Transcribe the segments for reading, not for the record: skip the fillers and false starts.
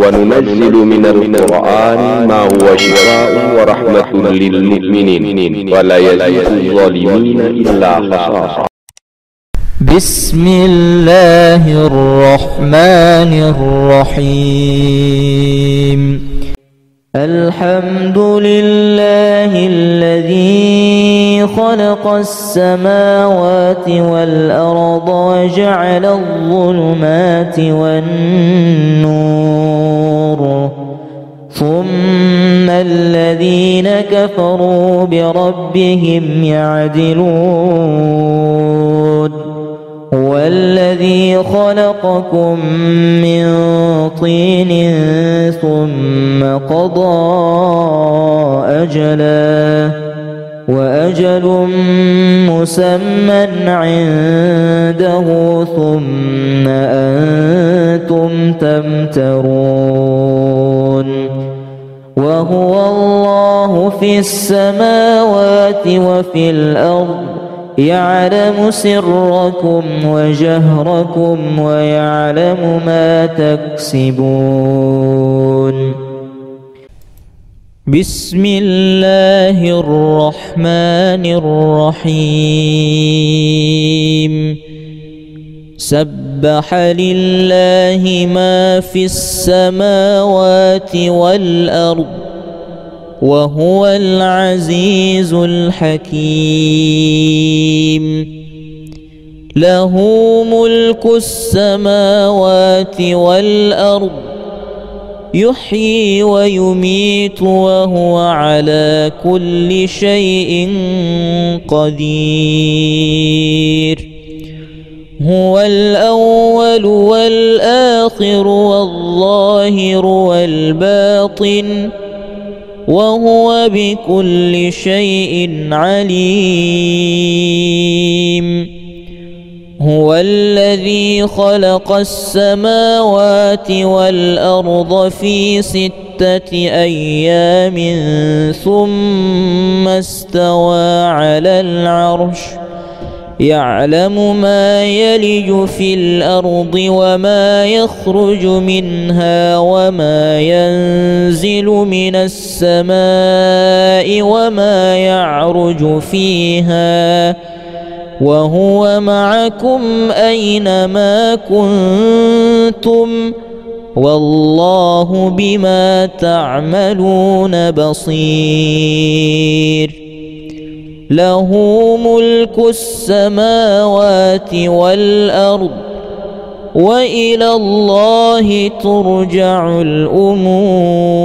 وننزل من القرآن ما هو شفاء ورحمة للمؤمنين ولا يزيد الظالمين إلا خسارا. بسم الله الرحمن الرحيم. الحمد لله الذي خلق السماوات والأرض وجعل الظلمات والنور، ثم الذين كفروا بربهم يعدلون. هو الذي خلقكم من طين ثم قضى أجلا، وأجل مسمى عنده، ثم أنتم تمترون. وهو الله في السماوات وفي الأرض، يعلم سركم وجهركم ويعلم ما تكسبون. بسم الله الرحمن الرحيم. سبح لله ما في السماوات والأرض وهو العزيز الحكيم. له ملك السماوات والأرض، يحيي ويميت وهو على كل شيء قدير. هو الأول والآخر والظاهر والباطن، وهو بكل شيء عليم. هو الذي خلق السماوات والأرض في 6 أيام ثم استوى على العرش، يعلم ما يلج في الأرض وما يخرج منها وما ينزل من السماء وما يعرج فيها، وهو معكم أينما كنتم، والله بما تعملون بصير. له ملك السماوات والأرض، وإلى الله ترجع الأمور.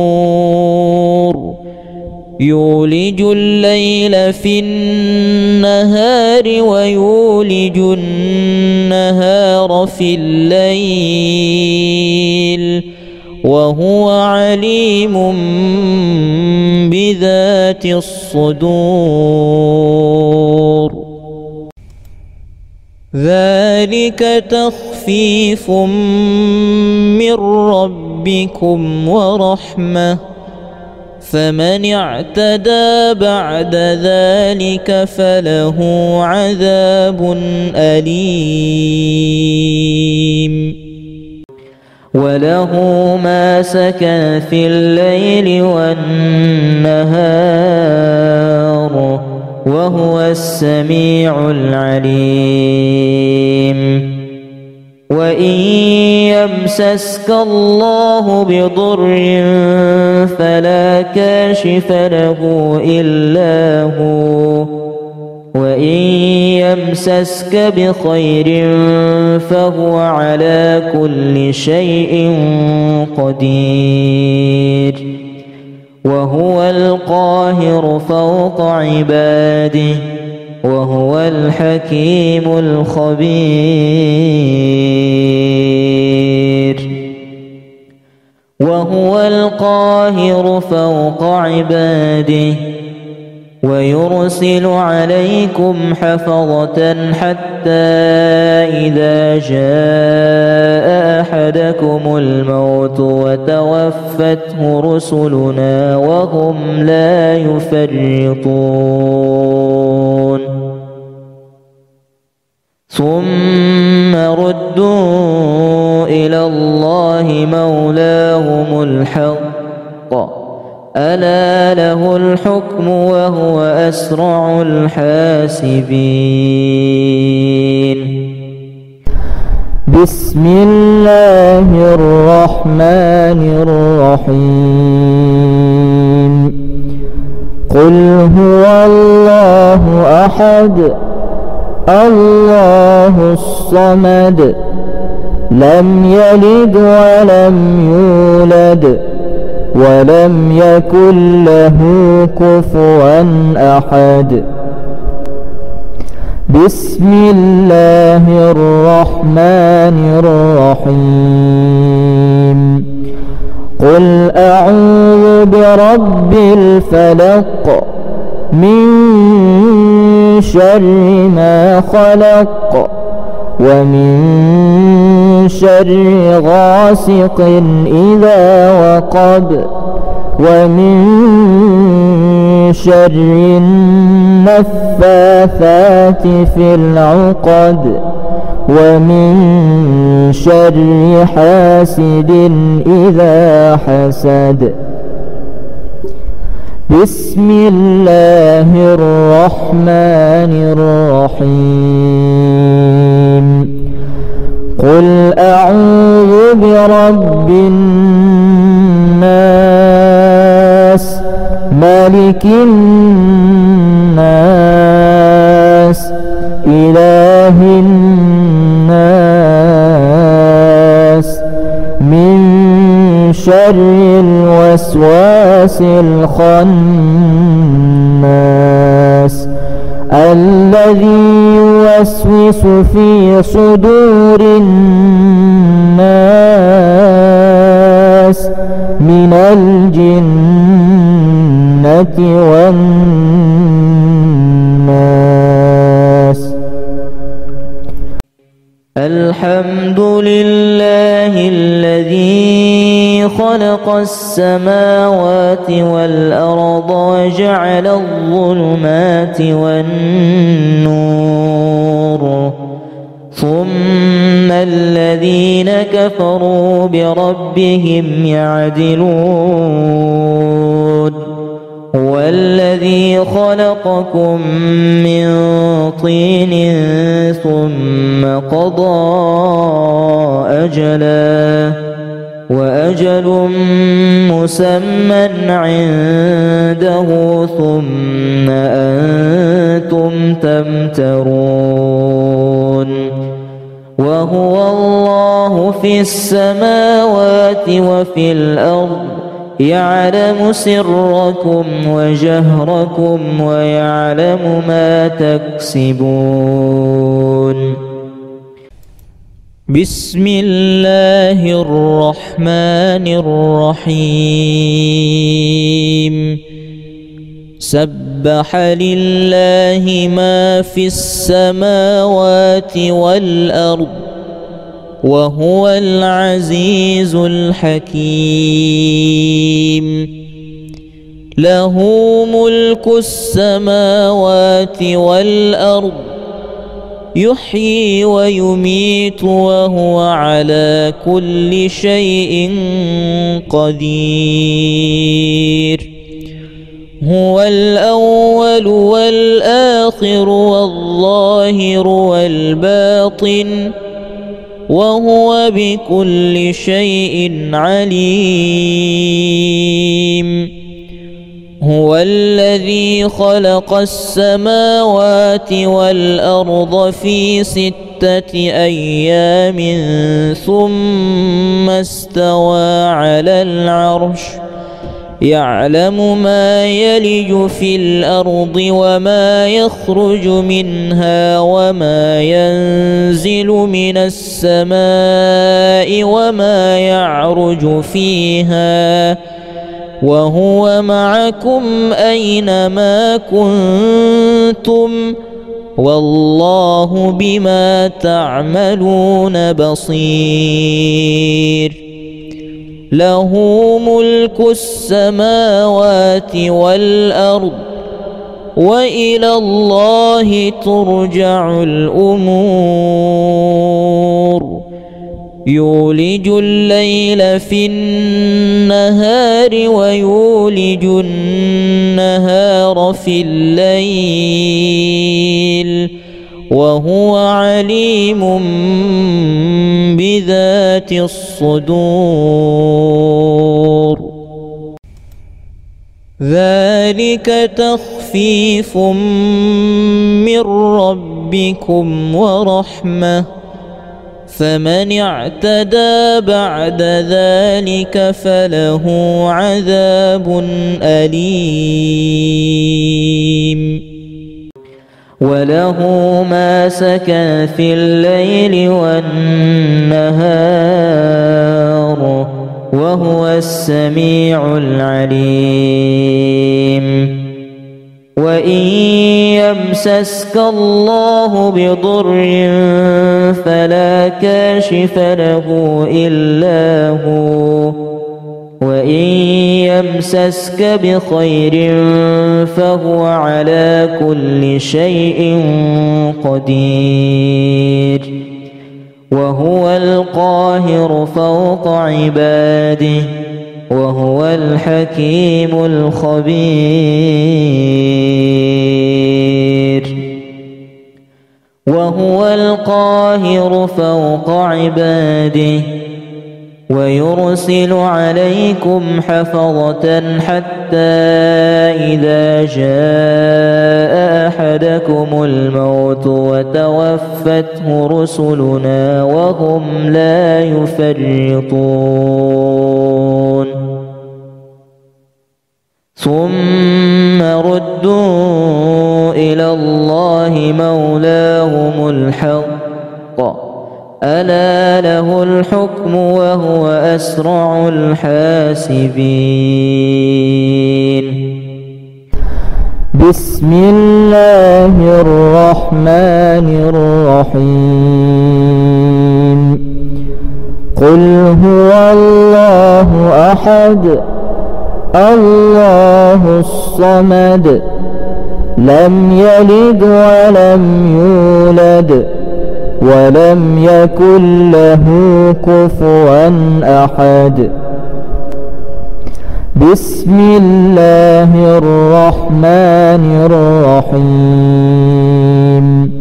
يولج الليل في النهار ويولج النهار في الليل، وهو عليم بذات الصدور. ذلك تخفيف من ربكم ورحمة، فمن اعتدى بعد ذلك فله عذاب أليم. وله ما سكن في الليل والنهار، وهو السميع العليم. وإن يمسسك الله بضر فلا كاشف له إلا هو، وإن يمسسك بخير فهو على كل شيء قدير. وهو القاهر فوق عباده، وهو الحكيم الخبير. وهو القاهر فوق عباده، ويرسل عليكم حفظة حتى إذا جاء أحدكم الموت وتوفته رسلنا وهم لا يفرطون. ثم ردوا إلى الله مولاهم الحق ألا له الحكم وهو أسرع الحاسبين. بسم الله الرحمن الرحيم. قل هو الله أحد الله الصمد لم يلد ولم يولد ولم يكن له كفوا أحد. بسم الله الرحمن الرحيم. قل أعوذ برب الفلق من شر ما خلق ومن شر غاسق إذا وقب ومن شر النفاثات في العقد ومن شر حاسد إذا حسد. بسم الله الرحمن الرحيم. قل أعوذ برب الناس ملك الناس إله الناس من شر الوسواس الخناس الذي يوسوس في صدور الناس من الجنة والناس. الحمد لله الذي خلق السماوات والأرض وجعل الظلمات والنور ثم الذين كفروا بربهم يعدلون. هو الذي خلقكم من طين ثم قضى أجلا وأجل مسمى عنده ثم أنتم تمترون. وهو الله في السماوات وفي الأرض يعلم سركم وجهركم ويعلم ما تكسبون. بسم الله الرحمن الرحيم. سبح لله ما في السماوات والأرض وهو العزيز الحكيم. له ملك السماوات والأرض يحيي ويميت وهو على كل شيء قدير. هو الأول والآخر والظاهر والباطن وهو بكل شيء عليم. هو الذي خلق السماوات والأرض في 6 أيام ثم استوى على العرش يعلم ما يلج في الأرض وما يخرج منها وما ينزل من السماء وما يعرج فيها وهو معكم أينما كنتم والله بما تعملون بصير. له ملك السماوات والأرض وإلى الله ترجع الأمور يولج الليل في النهار ويولج النهار في الليل وهو عليم بذات الصدور ذلك تخفيف من ربكم ورحمة فمن اعتدى بعد ذلك فله عذاب أليم وله ما سكن في الليل والنهار وهو السميع العليم وإن يمسسك الله بضر فلا كاشف له إلا هو وإن يمسسك بخير فهو على كل شيء قدير وهو القاهر فوق عباده وهو الحكيم الخبير وهو القاهر فوق عباده ويرسل عليكم حفظة حتى إذا جاء أحدكم الموت وتوفته رسلنا وهم لا يفرطون ثم ردوا إلى الله مولاهم الحق ألا له الحكم وهو أسرع الحاسبين بسم الله الرحمن الرحيم قل هو الله أحد الله الصمد لم يلد ولم يولد ولم يكن له كفوا أحد بسم الله الرحمن الرحيم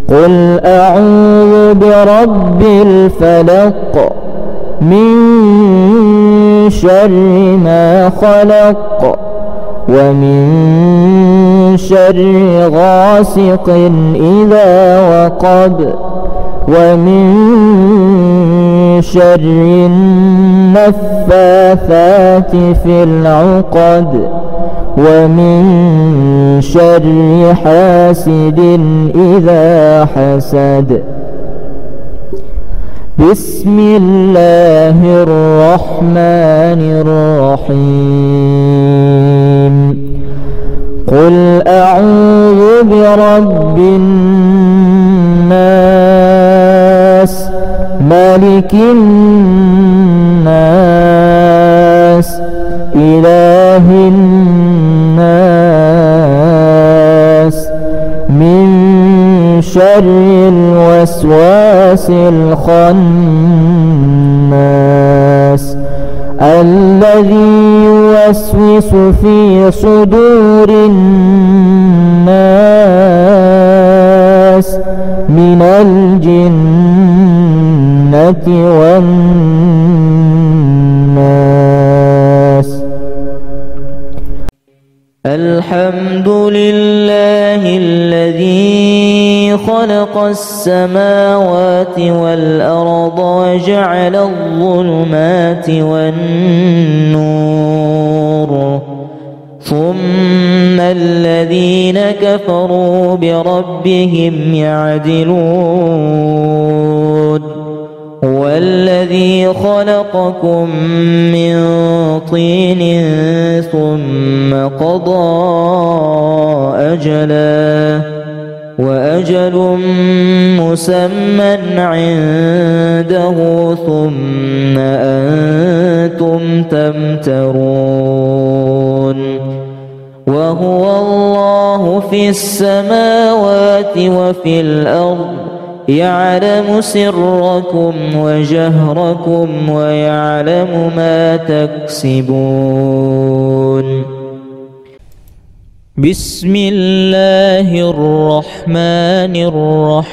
قل أعوذ برب الفلق من شر ما خلق ومن شر غاسق إذا وقب ومن شر النفاثات في العقد ومن شر حاسد إذا حسد بسم الله الرحمن الرحيم قل أعوذ برب الناس ملك الناس إله الناس من شر الوسواس الخناس الذي يوسوس في صدور الناس من الجنة والناس الحمد لله الذي خلق السماوات والأرض وجعل الظلمات والنور ثم الذين كفروا بربهم يعدلون هو الذي خلقكم من طين ثم قضى أجلا وأجل مسمى عنده ثم أنتم تمترون وهو الله في السماوات وفي الأرض يعلم سركم وجهركم ويعلم ما تكسبون. بسم الله الرحمن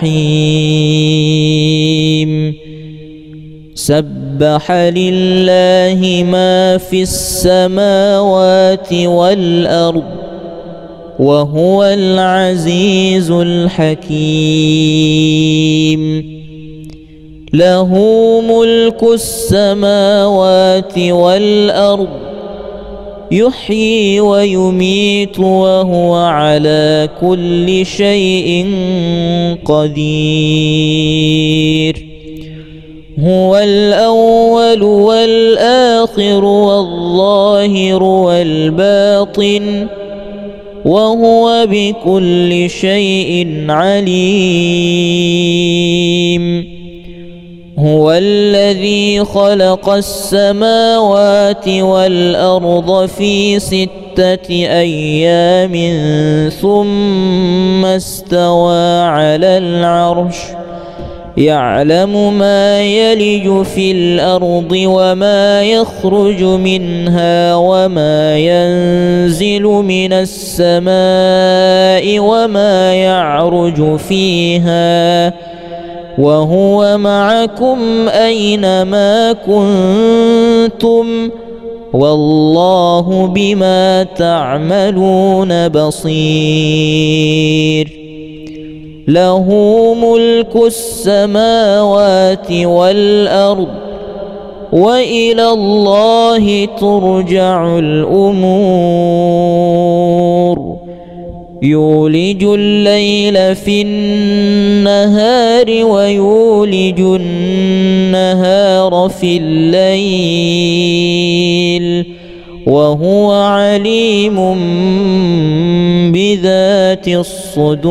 الرحيم. سبح لله ما في السماوات والأرض وهو العزيز الحكيم. له ملك السماوات والأرض يحيي ويميت وهو على كل شيء قدير. هو الأول والآخر والظاهر والباطن وهو بكل شيء عليم. هو الذي خلق السماوات والأرض في 6 أيام ثم استوى على العرش يعلم ما يلج في الأرض وما يخرج منها وما ينزل من السماء وما يعرج فيها وهو معكم أينما كنتم والله بما تعملون بصير. له ملك السماوات والأرض وإلى الله ترجع الأمور. يولج الليل في النهار ويولج النهار في الليل وهو عليم بذات الصدور.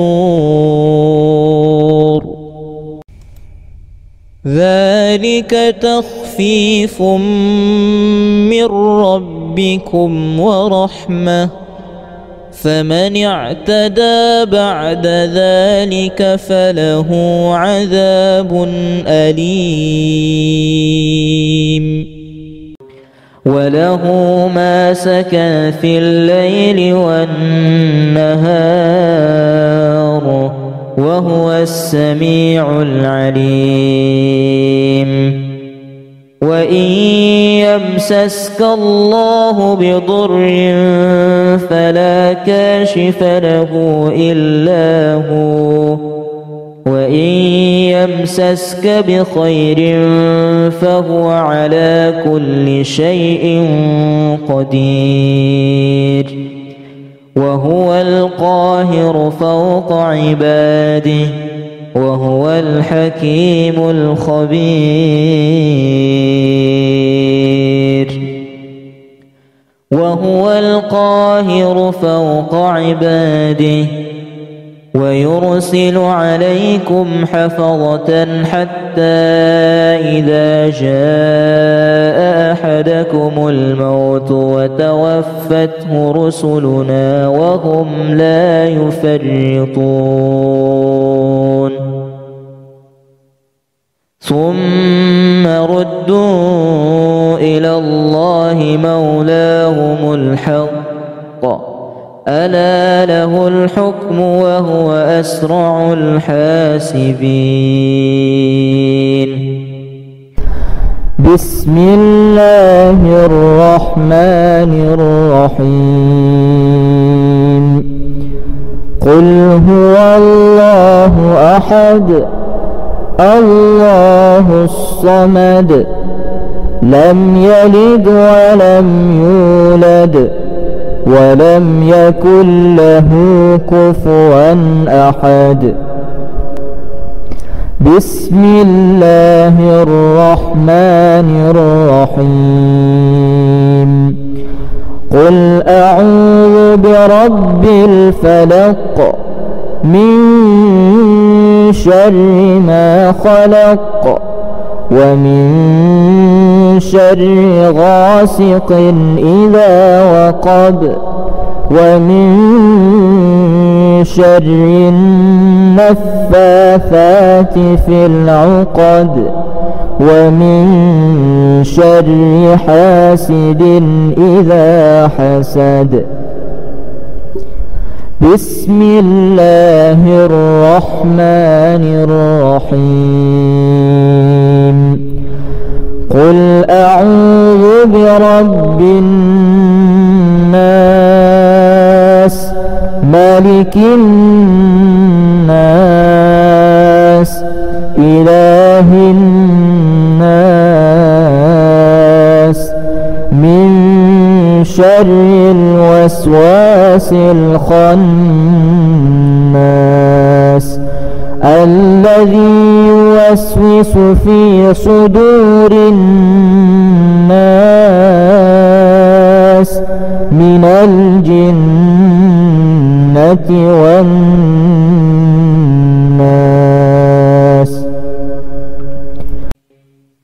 ذلك تخفيف من ربكم ورحمة فمن اعتدى بعد ذلك فله عذاب أليم. وله ما سكن في الليل والنهار وهو السميع العليم. وإن يمسسك الله بضر فلا كاشف له إلا هو وإن يمسسك بخير فهو على كل شيء قدير. وهو القاهر فوق عباده وهو الحكيم الخبير. وهو القاهر فوق عباده ويرسل عليكم حفظة حتى إذا جاء أحدكم الموت وتوفته رسلنا وهم لا يفرطون. ثم ردوا إلى الله مولاهم الحق ألا له الحكم وهو أسرع الحاسبين. بسم الله الرحمن الرحيم. قل هو الله أحد الله الصمد لم يلد ولم يولد ولم يكن له كفوا أحد. بسم الله الرحمن الرحيم. قل أعوذ برب الفلق من شر ما خلق ومن شر غاسق إذا وقب ومن شر النفاثات في العقد ومن شر حاسد إذا حسد. بسم الله الرحمن الرحيم. قل أعوذ برب الناس ملك الناس إله الناس من شر الوسواس الخناس الذي يوسوس في صدور الناس من الجنة والناس.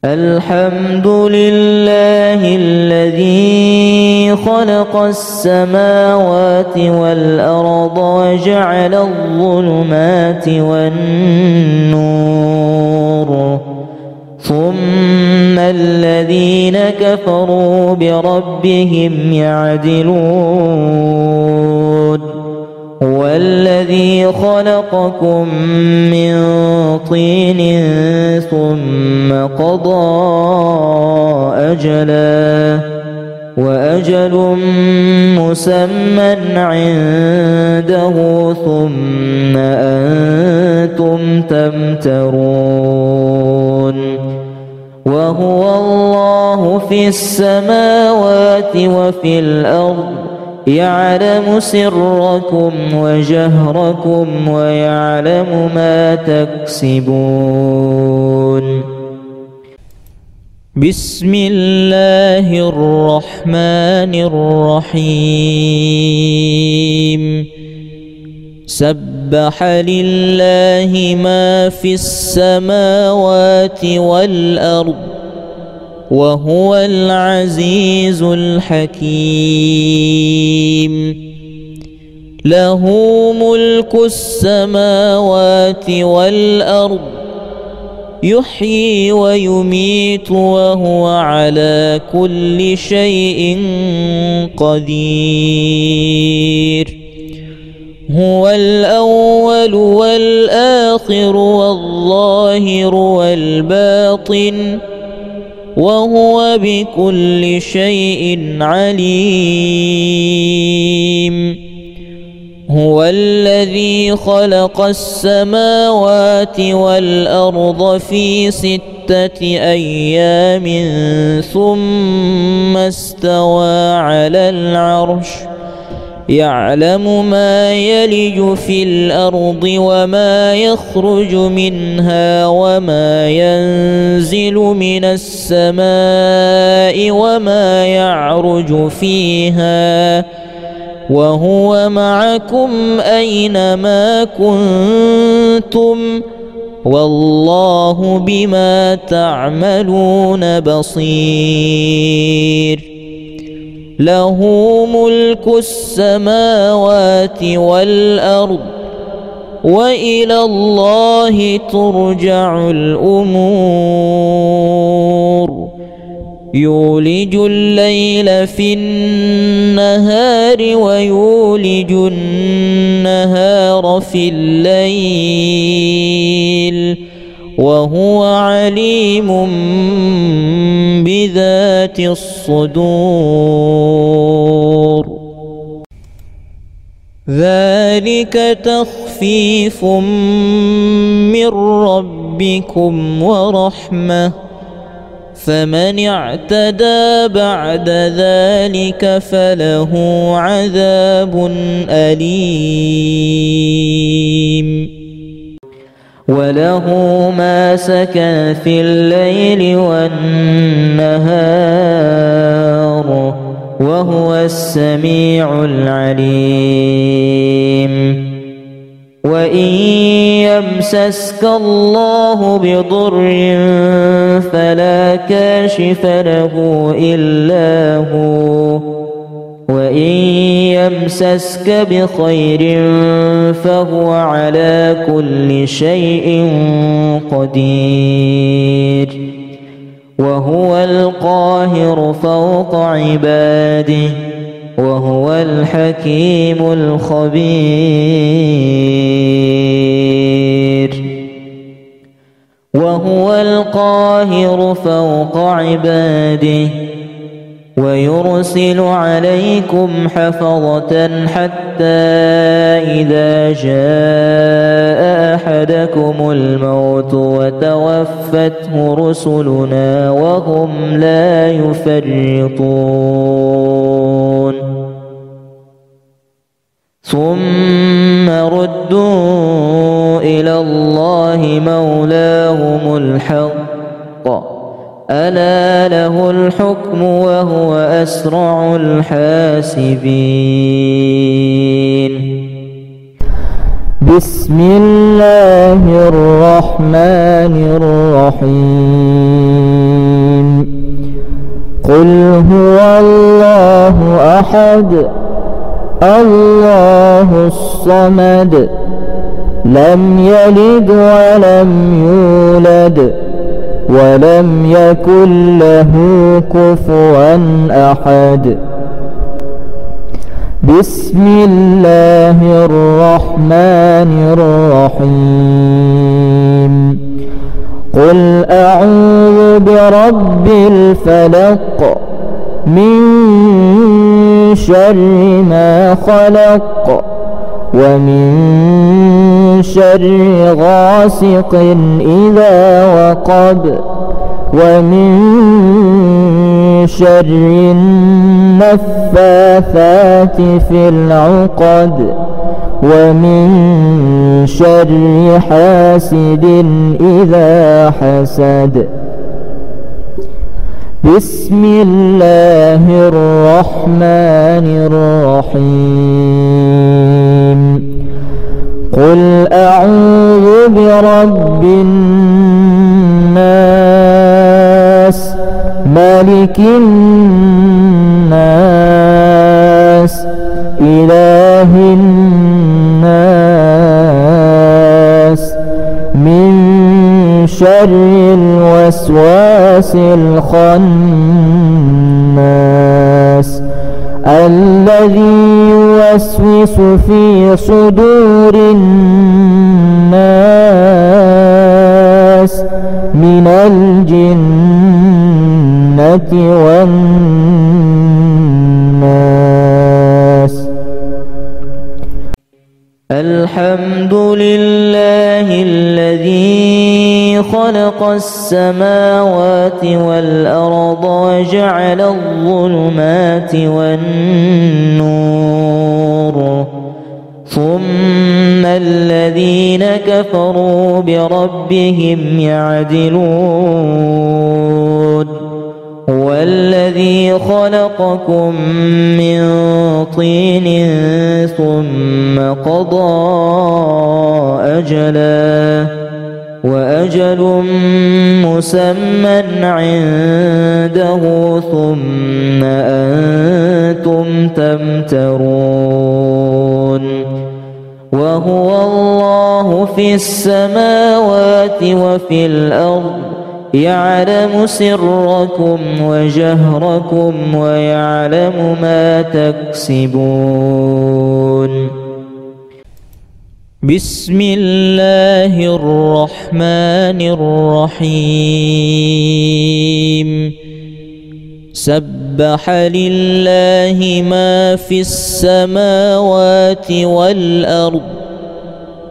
الحمد لله الذي خلق السماوات والأرض وجعل الظلمات والنور ثم الذين كفروا بربهم يعدلون. هو الذي خلقكم من طين ثم قضى أجلا وأجل مسمى عنده ثم أنتم تمترون. وهو الله في السماوات وفي الأرض يعلم سركم وجهركم ويعلم ما تكسبون. بسم الله الرحمن الرحيم. سبح لله ما في السماوات والأرض وهو العزيز الحكيم. له ملك السماوات والأرض يحيي ويميت وهو على كل شيء قدير. هو الأول والآخر والظاهر والباطن وهو بكل شيء عليم. هو الذي خلق السماوات والأرض في 6 أيام ثم استوى على العرش يعلم ما يلج في الأرض وما يخرج منها وما ينزل من السماء وما يعرج فيها وهو معكم أينما كنتم والله بما تعملون بصير. له ملك السماوات والأرض وإلى الله ترجع الأمور. يولج الليل في النهار ويولج النهار في الليل وهو عليم بذات الصدور. ذلك تخفيف من ربكم ورحمة فمن اعتدى بعد ذلك فله عذاب أليم. وله ما سكن في الليل والنهار وهو السميع العليم. وإن يمسسك الله بضر فلا كاشف له إلا هو وإن يمسسك بخير فهو على كل شيء قدير وهو القاهر فوق عباده وهو الحكيم الخبير وهو القاهر فوق عباده ويرسل عليكم حفظة حتى إذا جاء أحدكم الموت وتوفته رسلنا وهم لا يفرطون ثم ردوا إلى الله مولاهم الحق ألا له الحكم وهو أسرع الحاسبين. بسم الله الرحمن الرحيم. قل هو الله أحد الله الصمد لم يلد ولم يولد ولم يكن له كفوا أحد. بسم الله الرحمن الرحيم. قل أعوذ برب الفلق من شر ما خلق ومن شر غاسق إذا وقب ومن شر النفاثات في العقد ومن شر حاسد إذا حسد. بسم الله الرحمن الرحيم. قل أعوذ برب الناس ملك الناس إله الناس من شر الوسواس الخناس الذي يوسوس في صدور الناس من الجنة والناس. الحمد لله الذي خلق السماوات والأرض وجعل الظلمات والنور ثم الذين كفروا بربهم يعدلون. هو الذي خلقكم من طين ثم قضى أجلا وأجل مسمى عنده ثم أنتم تمترون. وهو الله في السماوات وفي الأرض يعلم سركم وجهركم ويعلم ما تكسبون. بسم الله الرحمن الرحيم. سبح لله ما في السماوات والأرض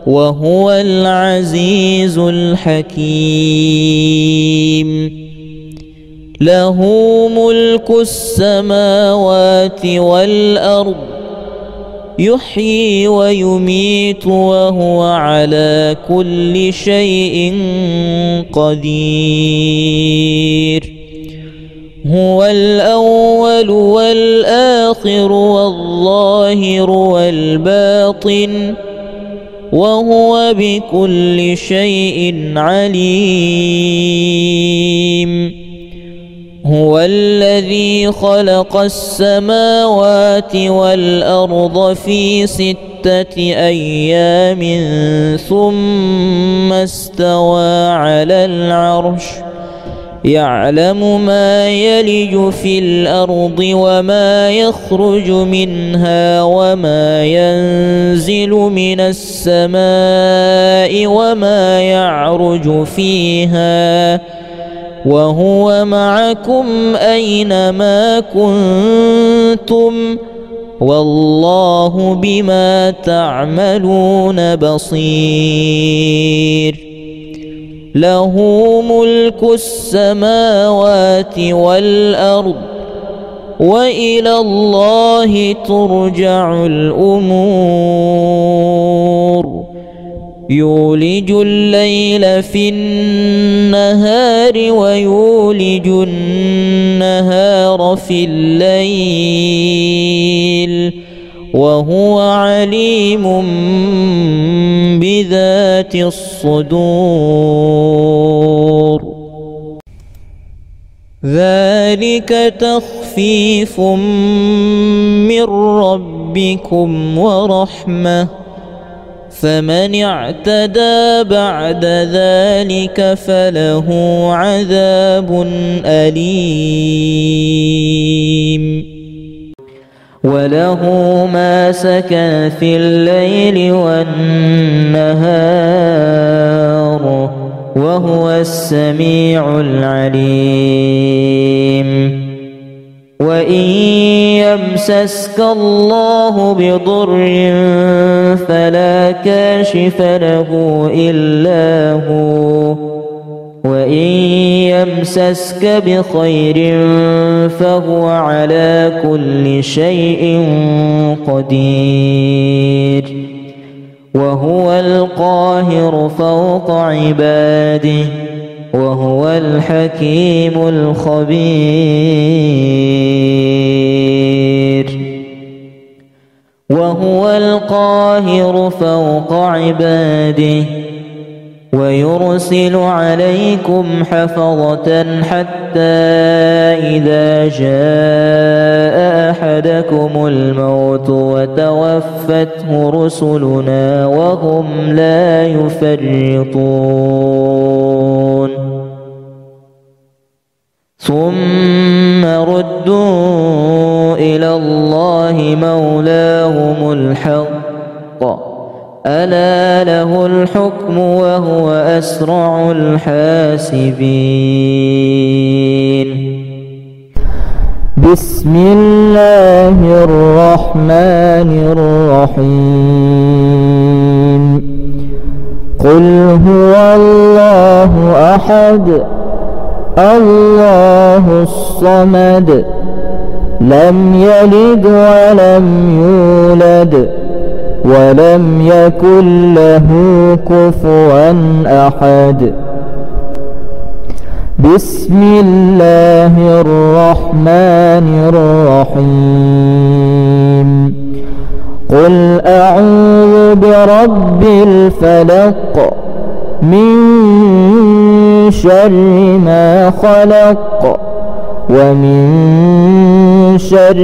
وهو العزيز الحكيم. له ملك السماوات والأرض يحيي ويميت وهو على كل شيء قدير. هو الأول والآخر والظاهر والباطن وهو بكل شيء عليم. هو الذي خلق السماوات والأرض في 6 أيام ثم استوى على العرش يعلم ما يلج في الأرض وما يخرج منها وما ينزل من السماء وما يعرج فيها وهو معكم أينما كنتم والله بما تعملون بصير له ملك السماوات والأرض وإلى الله ترجع الأمور يولج الليل في النهار ويولج النهار في الليل وهو عليم بذات الصدور ذلك تخفيف من ربكم ورحمة فمن اعتدى بعد ذلك فله عذاب أليم وله ما سكن في الليل والنهار وهو السميع العليم وإن يمسسك الله بضر فلا كاشف له إلا هو وإن يمسسك بخير فهو على كل شيء قدير وهو القاهر فوق عباده وهو الحكيم الخبير وهو القاهر فوق عباده ويرسل عليكم حفظة حتى إذا جاء أحدكم الموت وتوفته رسلنا وهم لا يفرطون ثم ردوا إلى الله مولاهم الحق ألا له الحكم وهو أسرع الحاسبين بسم الله الرحمن الرحيم قل هو الله أحد الله الصمد لم يلد ولم يولد ولم يكن له كفوا أحد بسم الله الرحمن الرحيم قل أعوذ برب الفلق من شر ما خلق ومن شر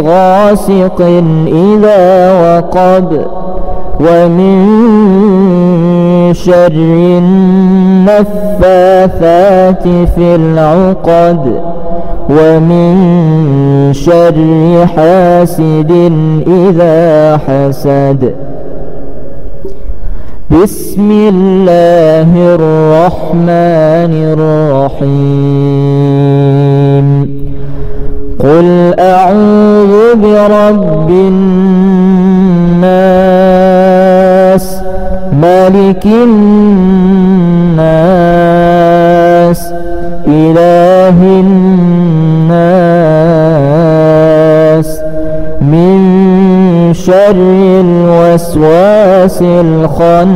غاسق إذا وقب ومن شر النفاثات في العقد ومن شر حاسد إذا حسد بسم الله الرحمن الرحيم قل أعوذ برب الناس ملك الناس إله الناس من شر الوسواس الخناس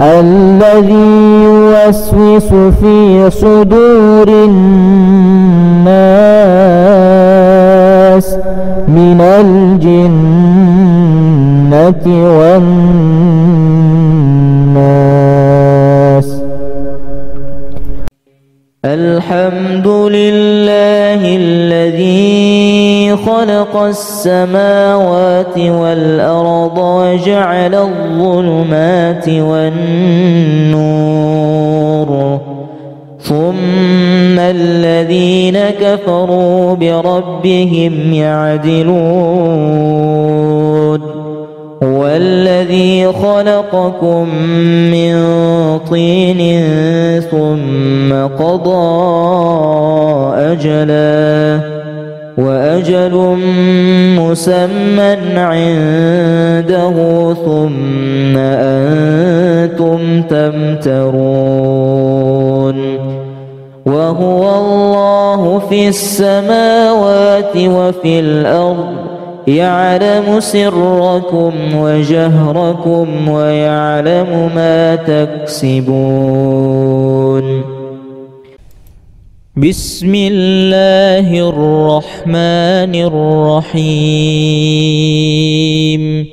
الذي يوسوس في صدور الناس من الجنة والناس الله الذي خلق السماوات والأرض وجعل الظلمات والنور ثم الذين كفروا بربهم يعدلون هو الذي خلقكم من طين ثم قضى أجلا وأجل مسمى عنده ثم أنتم تمترون وهو الله في السماوات وفي الأرض يعلم سركم وجهركم ويعلم ما تكسبون. بسم الله الرحمن الرحيم.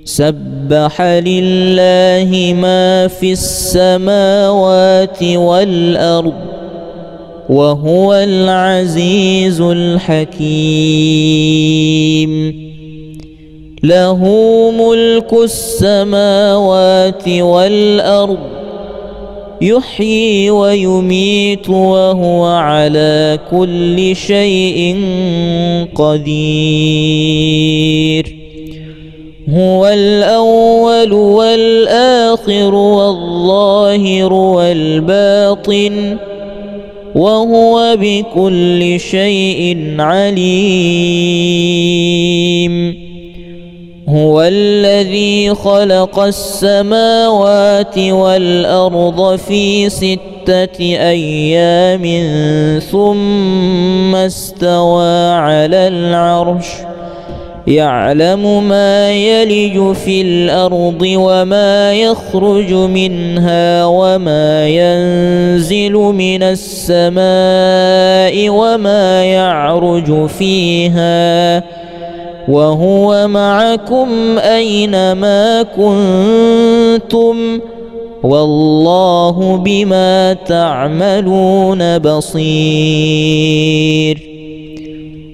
سبح لله ما في السماوات والأرض وهو العزيز الحكيم. له ملك السماوات والأرض يحيي ويميت وهو على كل شيء قدير. هو الأول والآخر والظاهر والباطن وهو بكل شيء عليم. هو الذي خلق السماوات والأرض في 6 أيام ثم استوى على العرش يعلم ما يلج في الأرض وما يخرج منها وما ينزل من السماء وما يعرج فيها وهو معكم أينما كنتم والله بما تعملون بصير.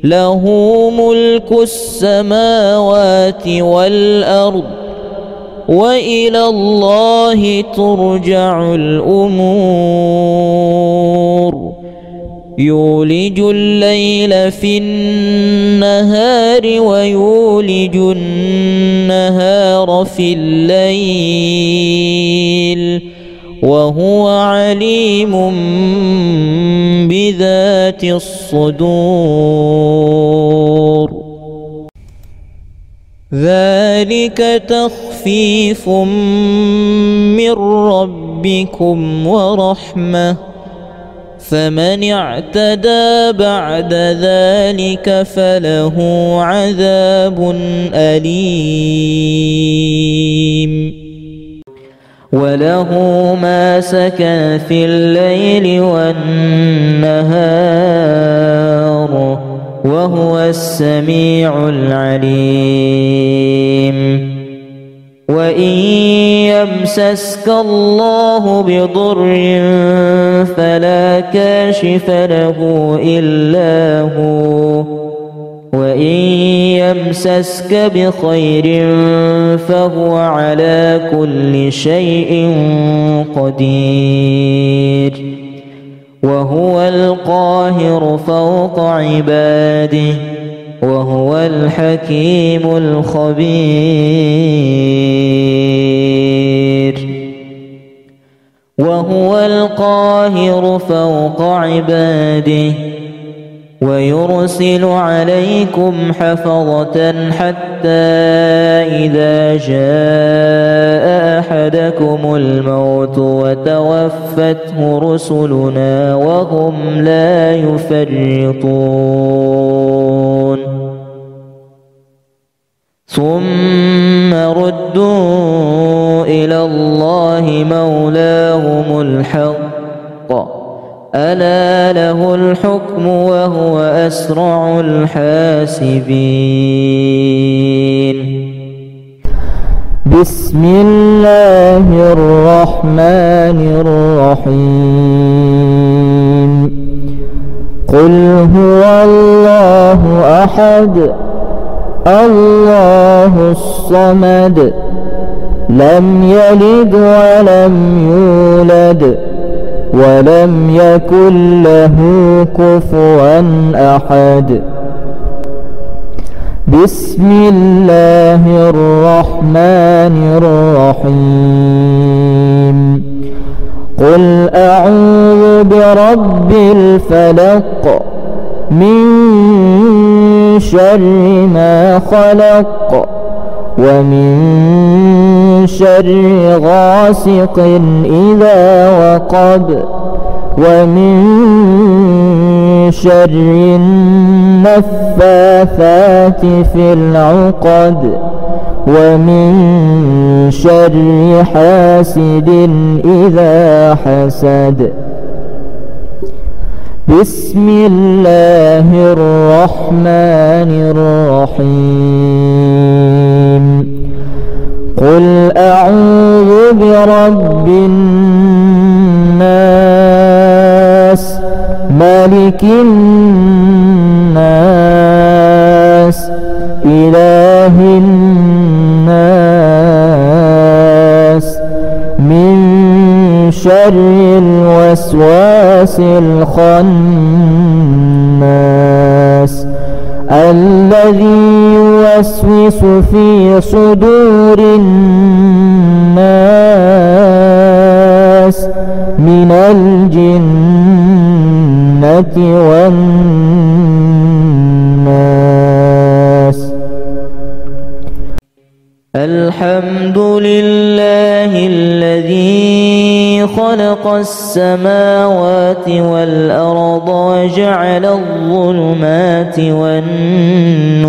له ملك السماوات والأرض وإلى الله ترجع الأمور. يولج الليل في النهار ويولج النهار في الليل وهو عليم بذات الصدور. ذلك تخفيف من ربكم ورحمة فمن اعتدى بعد ذلك فله عذاب أليم. وله ما سكن في الليل والنهار وهو السميع العليم. وإن يمسسك الله بضر فلا كاشف له إلا هو وإن يمسسك بخير فهو على كل شيء قدير. وهو القاهر فوق عباده وهو الحكيم الخبير. وهو القاهر فوق عباده ويرسل عليكم حفظة حتى إذا جاء أحدكم الموت وتوفته رسلنا وهم لا يفرطون ثم ردوا إلى الله مولاهم الحق ألا له الحكم وهو أسرع الحاسبين. بسم الله الرحمن الرحيم. قل هو الله أحد الله الصمد لم يلد ولم يولد ولم يكن له كفوا أحد بسم الله الرحمن الرحيم قل أعوذ برب الفلق من شر ما خلق ومن شر غاسق إذا وقب ومن شر النفاثات في العقد ومن شر حاسد إذا حسد بسم الله الرحمن الرحيم قل أعوذ برب الناس ملك الناس إله الناس من شر الوسواس الخناس الذي يوسوس في صدور الناس من الجنة والناس. الحمد لله الذي خلق السماوات والأرض وجعل الظلمات والنور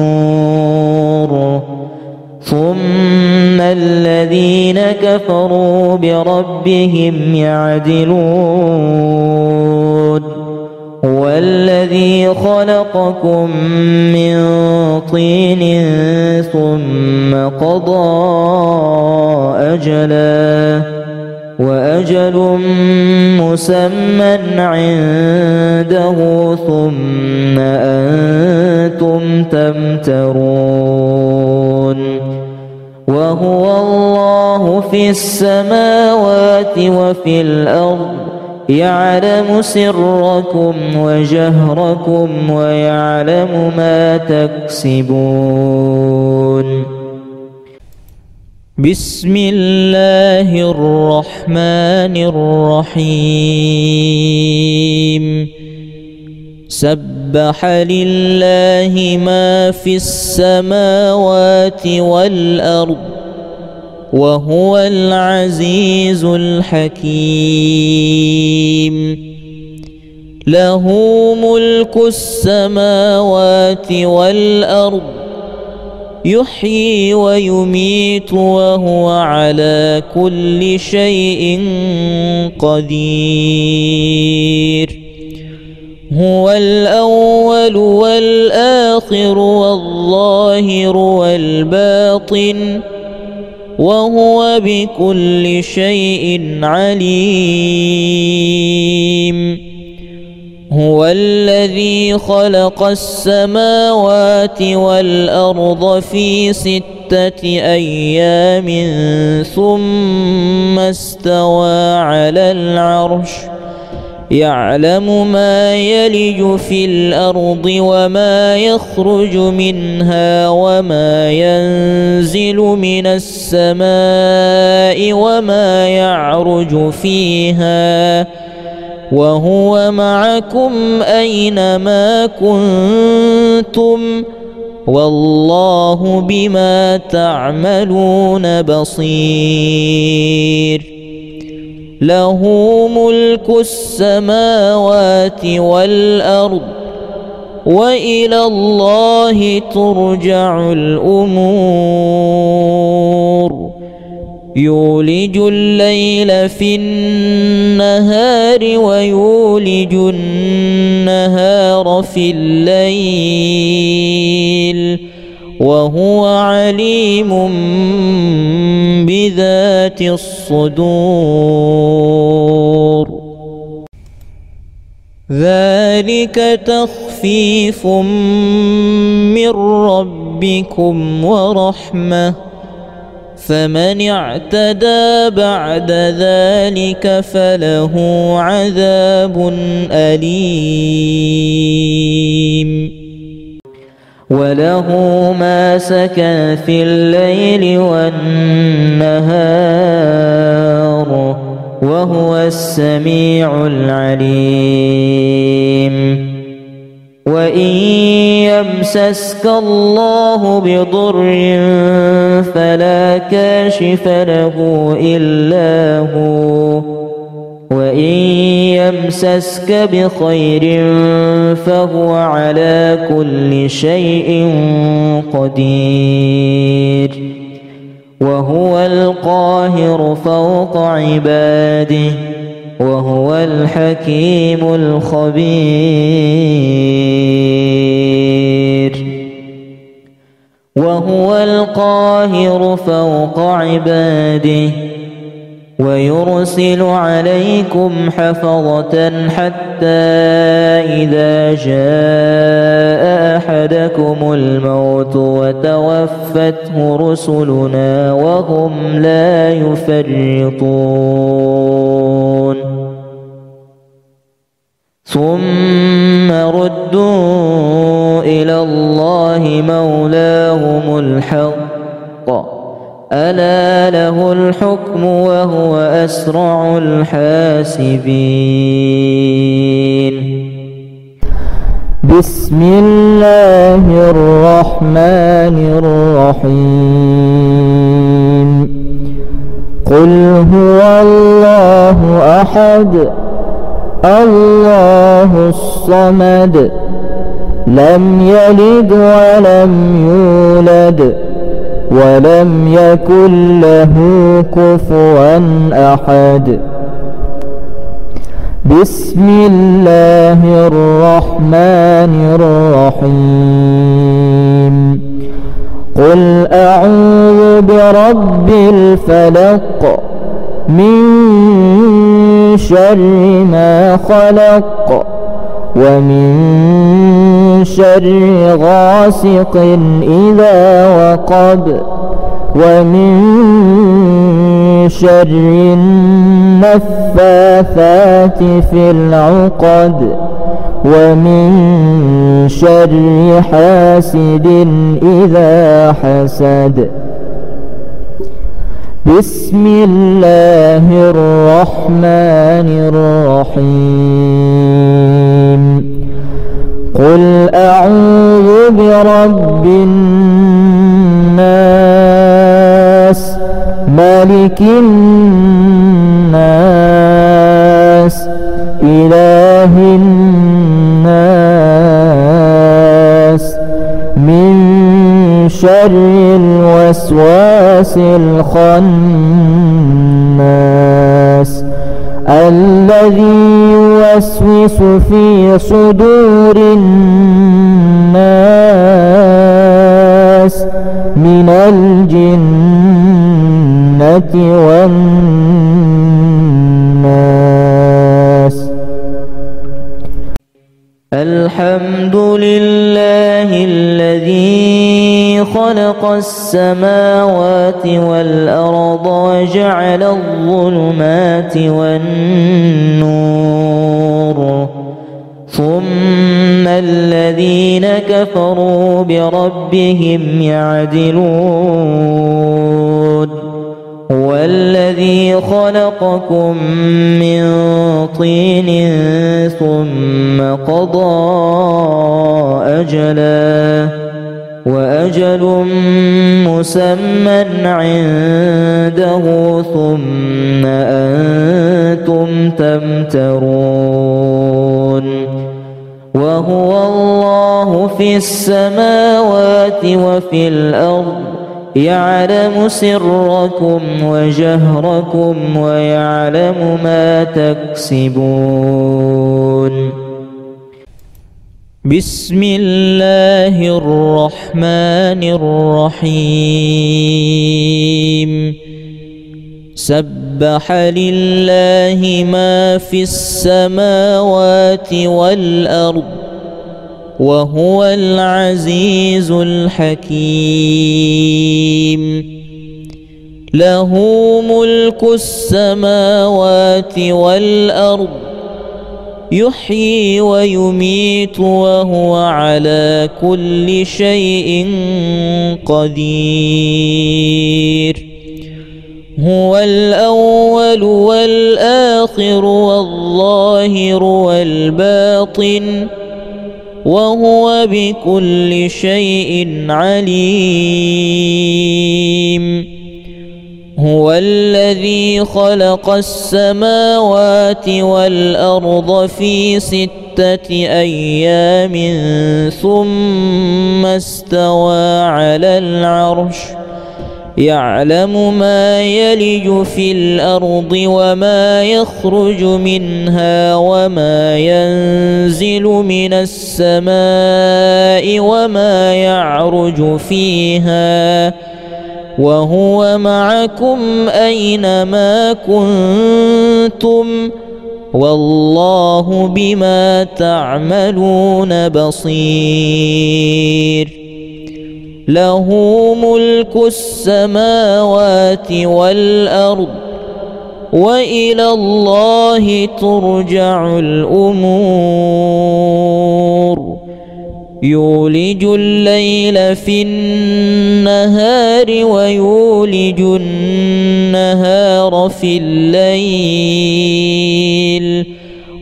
ثم الذين كفروا بربهم يعدلون هو الذي خلقكم من طين ثم قضى أجلا وأجل مسمى عنده ثم أنتم تمترون وهو الله في السماوات وفي الأرض يعلم سركم وجهركم ويعلم ما تكسبون. بسم الله الرحمن الرحيم سبح لله ما في السماوات والأرض وهو العزيز الحكيم له ملك السماوات والأرض يحيي ويميت وهو على كل شيء قدير هو الأول والآخر والظاهر والباطن وهو بكل شيء عليم هو الذي خلق السماوات والأرض في 6 أيام ثم استوى على العرش يعلم ما يلج في الأرض وما يخرج منها وما ينزل من السماء وما يعرج فيها وهو معكم أينما كنتم والله بما تعملون بصير له ملك السماوات والأرض وإلى الله ترجع الأمور يولج الليل في النهار ويولج النهار في الليل وهو عليم بذات الصدور. ذلك تخفيف من ربكم ورحمة فمن اعتدى بعد ذلك فله عذاب أليم وله ما سكن في الليل والنهار وهو السميع العليم وإن يمسسك الله بضر فلا كاشف له إلا هو وإن يمسسك بخير فهو على كل شيء قدير وهو القاهر فوق عباده وهو الحكيم الخبير وهو القاهر فوق عباده ويرسل عليكم حفظة حتى إذا جاء أحدكم الموت وتوفته رسلنا وهم لا يفرطون ثم ردوا إلى الله مولاهم الحق ألا له الحكم وهو أسرع الحاسبين بسم الله الرحمن الرحيم قل هو الله أحد الله الصمد لم يلد ولم يولد ولم يكن له كفوا أحد بسم الله الرحمن الرحيم قل أعوذ برب الفلق من شر ما خلق ومن شر غاسق إذا وقب ومن شر النفاثات في العقد ومن شر حاسد إذا حسد بسم الله الرحمن الرحيم قل أعوذ برب الناس ملك الناس إله الناس من شر الوسواس الخناس الذي يوسوس في صدور الناس من الجنة والناس الحمد لله الذي خلق السماوات والأرض وجعل الظلمات والنور ثم الذين كفروا بربهم يعدلون هو الذي خلقكم من طين ثم قضى أجلا وأجل مسمى عنده ثم أنتم تمترون وهو الله في السماوات وفي الأرض يعلم سركم وجهركم ويعلم ما تكسبون بسم الله الرحمن الرحيم سبح لله ما في السماوات والأرض وهو العزيز الحكيم. له ملك السماوات والأرض يحيي ويميت وهو على كل شيء قدير. هو الأول والآخر والظاهر والباطن وهو بكل شيء عليم. هو الذي خلق السماوات والأرض في 6 أيام ثم استوى على العرش يعلم ما يلج في الأرض وما يخرج منها وما ينزل من السماء وما يعرج فيها وهو معكم أينما كنتم والله بما تعملون بصير. له ملك السماوات والأرض وإلى الله ترجع الأمور. يولج الليل في النهار ويولج النهار في الليل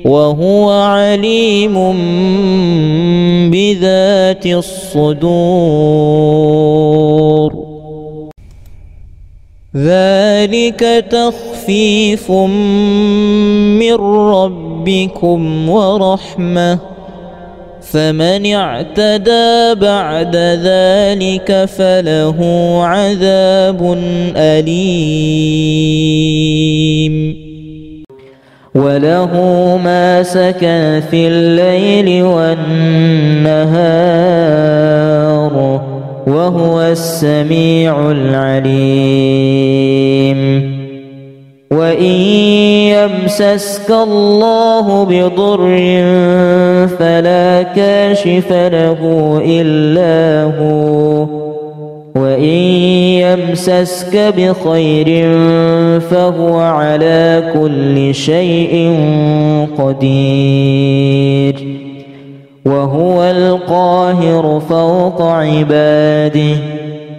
وهو عليم بذات الصدور. ذلك تخفيف من ربكم ورحمة فمن اعتدى بعد ذلك فله عذاب أليم. وله ما سكن في الليل والنهار وهو السميع العليم. وإن يمسسك الله بضر فلا كاشف له إلا هو وإن يمسسك بخير فهو على كل شيء قدير. وهو القاهر فوق عباده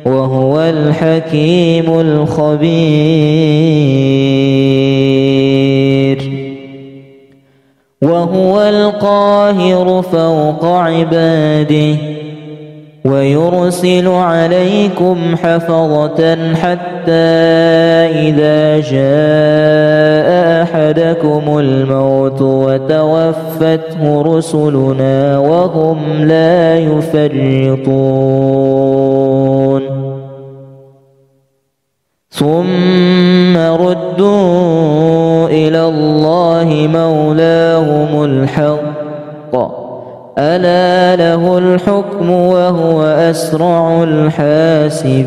وهو الحكيم الخبير. وهو القاهر فوق عباده ويرسل عليكم حفظة حتى إذا جاء أحدكم الموت وتوفته رسلنا وهم لا يفرطون. ثم ردوا إلى الله مولاهم الحق ألا له الحكم وهو أسرع الحاسبين.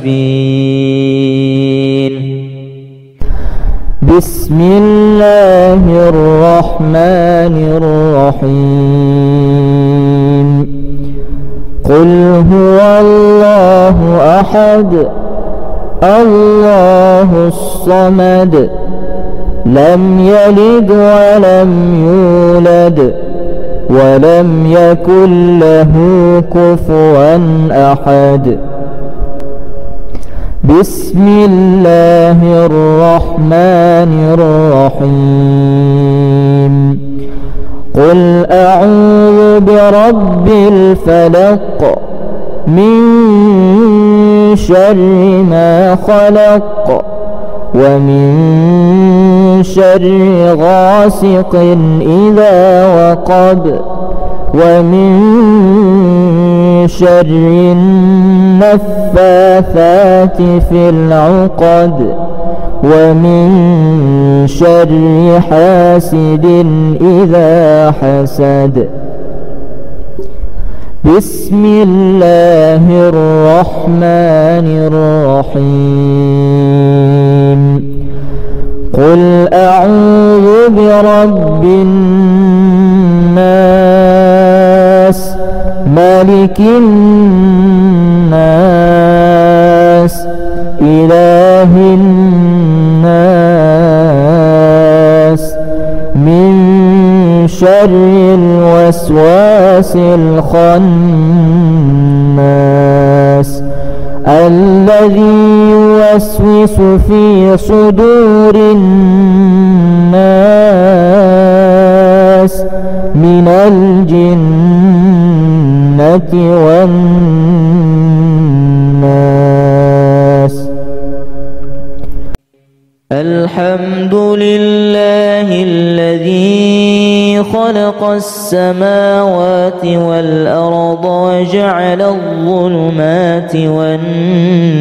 بسم الله الرحمن الرحيم. قل هو الله أحد الله الصمد لم يلد ولم يولد ولم يكن له كفوا أحد. بسم الله الرحمن الرحيم. قل أعوذ برب الفلق من شر ما خلق ومن شر غاسق إذا وقب ومن شر النفاثات في العقد ومن شر حاسد إذا حسد. بسم الله الرحمن الرحيم. قل أعوذ برب الناس ملك الناس إله الناس من شر الوسواس الخناس الذي يوسوس في صدور الناس من الجنة والناس. الحمد لله الذي خلق السماوات والأرض وجعل الظلمات والنور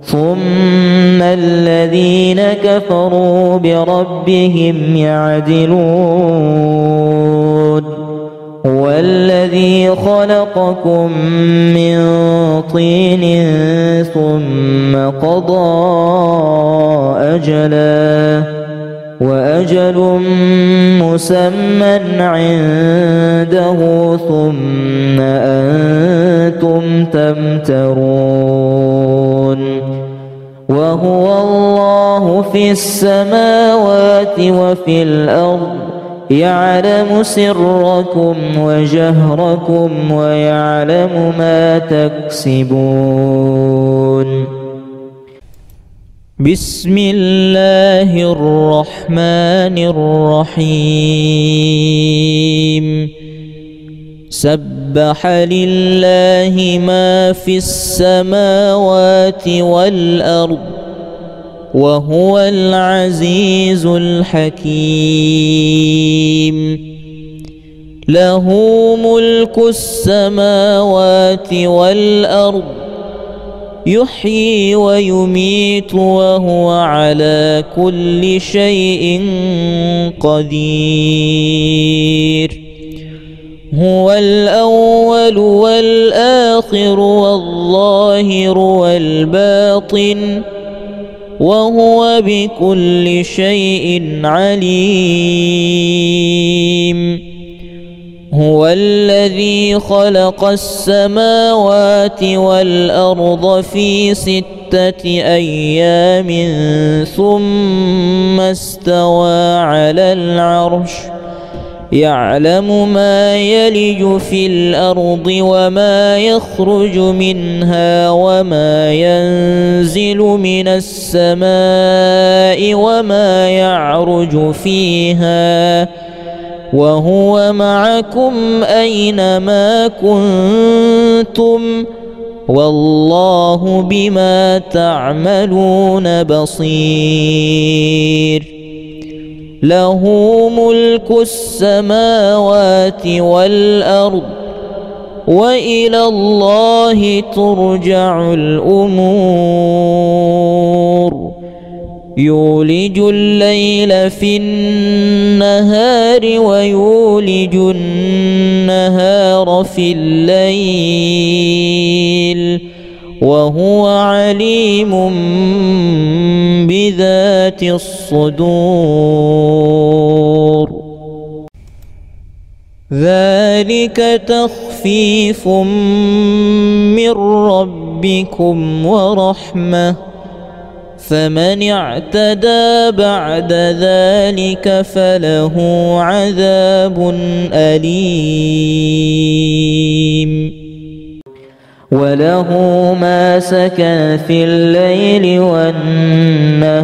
ثم الذين كفروا بربهم يعدلون هو الذي خلقكم من طين ثم قضى أجلا وأجل مسمى عنده ثم أنتم تمترون وهو الله في السماوات وفي الأرض يعلم سركم وجهركم ويعلم ما تكسبون. بسم الله الرحمن الرحيم. سبح لله ما في السماوات والأرض وهو العزيز الحكيم. له ملك السماوات والأرض يحيي ويميت وهو على كل شيء قدير. هو الأول والآخر والظاهر والباطن وهو بكل شيء عليم. هو الذي خلق السماوات والأرض في 6 أيام ثم استوى على العرش يعلم ما يلج في الأرض وما يخرج منها وما ينزل من السماء وما يعرج فيها وهو معكم أينما كنتم والله بما تعملون بصير. له ملك السماوات والأرض وإلى الله ترجع الأمور. يولج الليل في النهار ويولج النهار في الليل وهو عليم بذات الصدور. ذلك تخفيف من ربكم ورحمة فمن اعتدى بعد ذلك فله عذاب أليم. وله ما سكن في الليل والنهار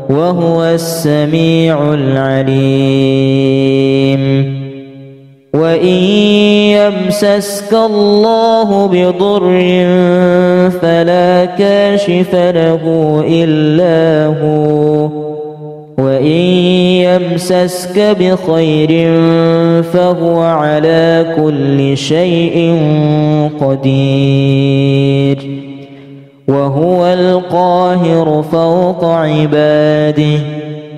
وهو السميع العليم. وإن يمسسك الله بضر فلا كاشف له إلا هو وإن يمسسك بخير فهو على كل شيء قدير. وهو القاهر فوق عباده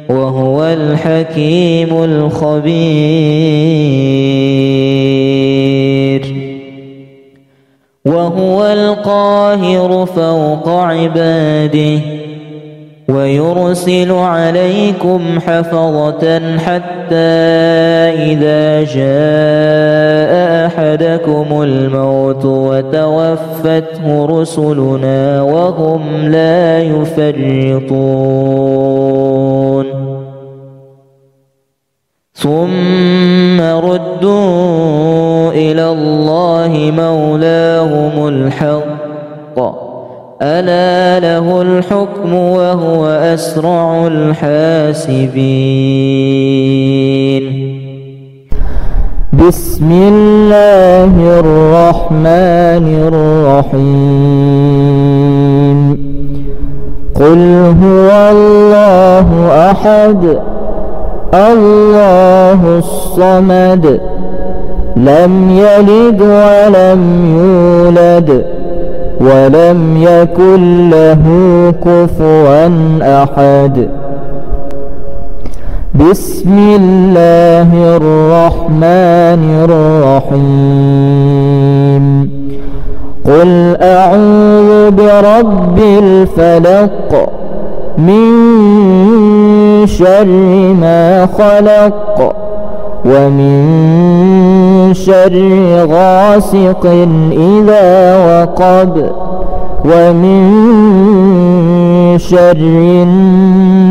وهو الحكيم الخبير. وهو القاهر القاهر فوق عباده ويرسل عليكم حفظة حتى إذا جاء أحدكم الموت وتوفته رسلنا وهم لا يفرطون ثم ردوا إلى الله مولاهم الحق ألا له الحكم وهو أسرع الحاسبين. بسم الله الرحمن الرحيم. قل هو الله أحد الله الصمد لم يلد ولم يولد ولم يكن له كفوا أحد. بسم الله الرحمن الرحيم. قل أعوذ برب الفلق من شر ما خلق ومن شر غاسق إذا وقب ومن شر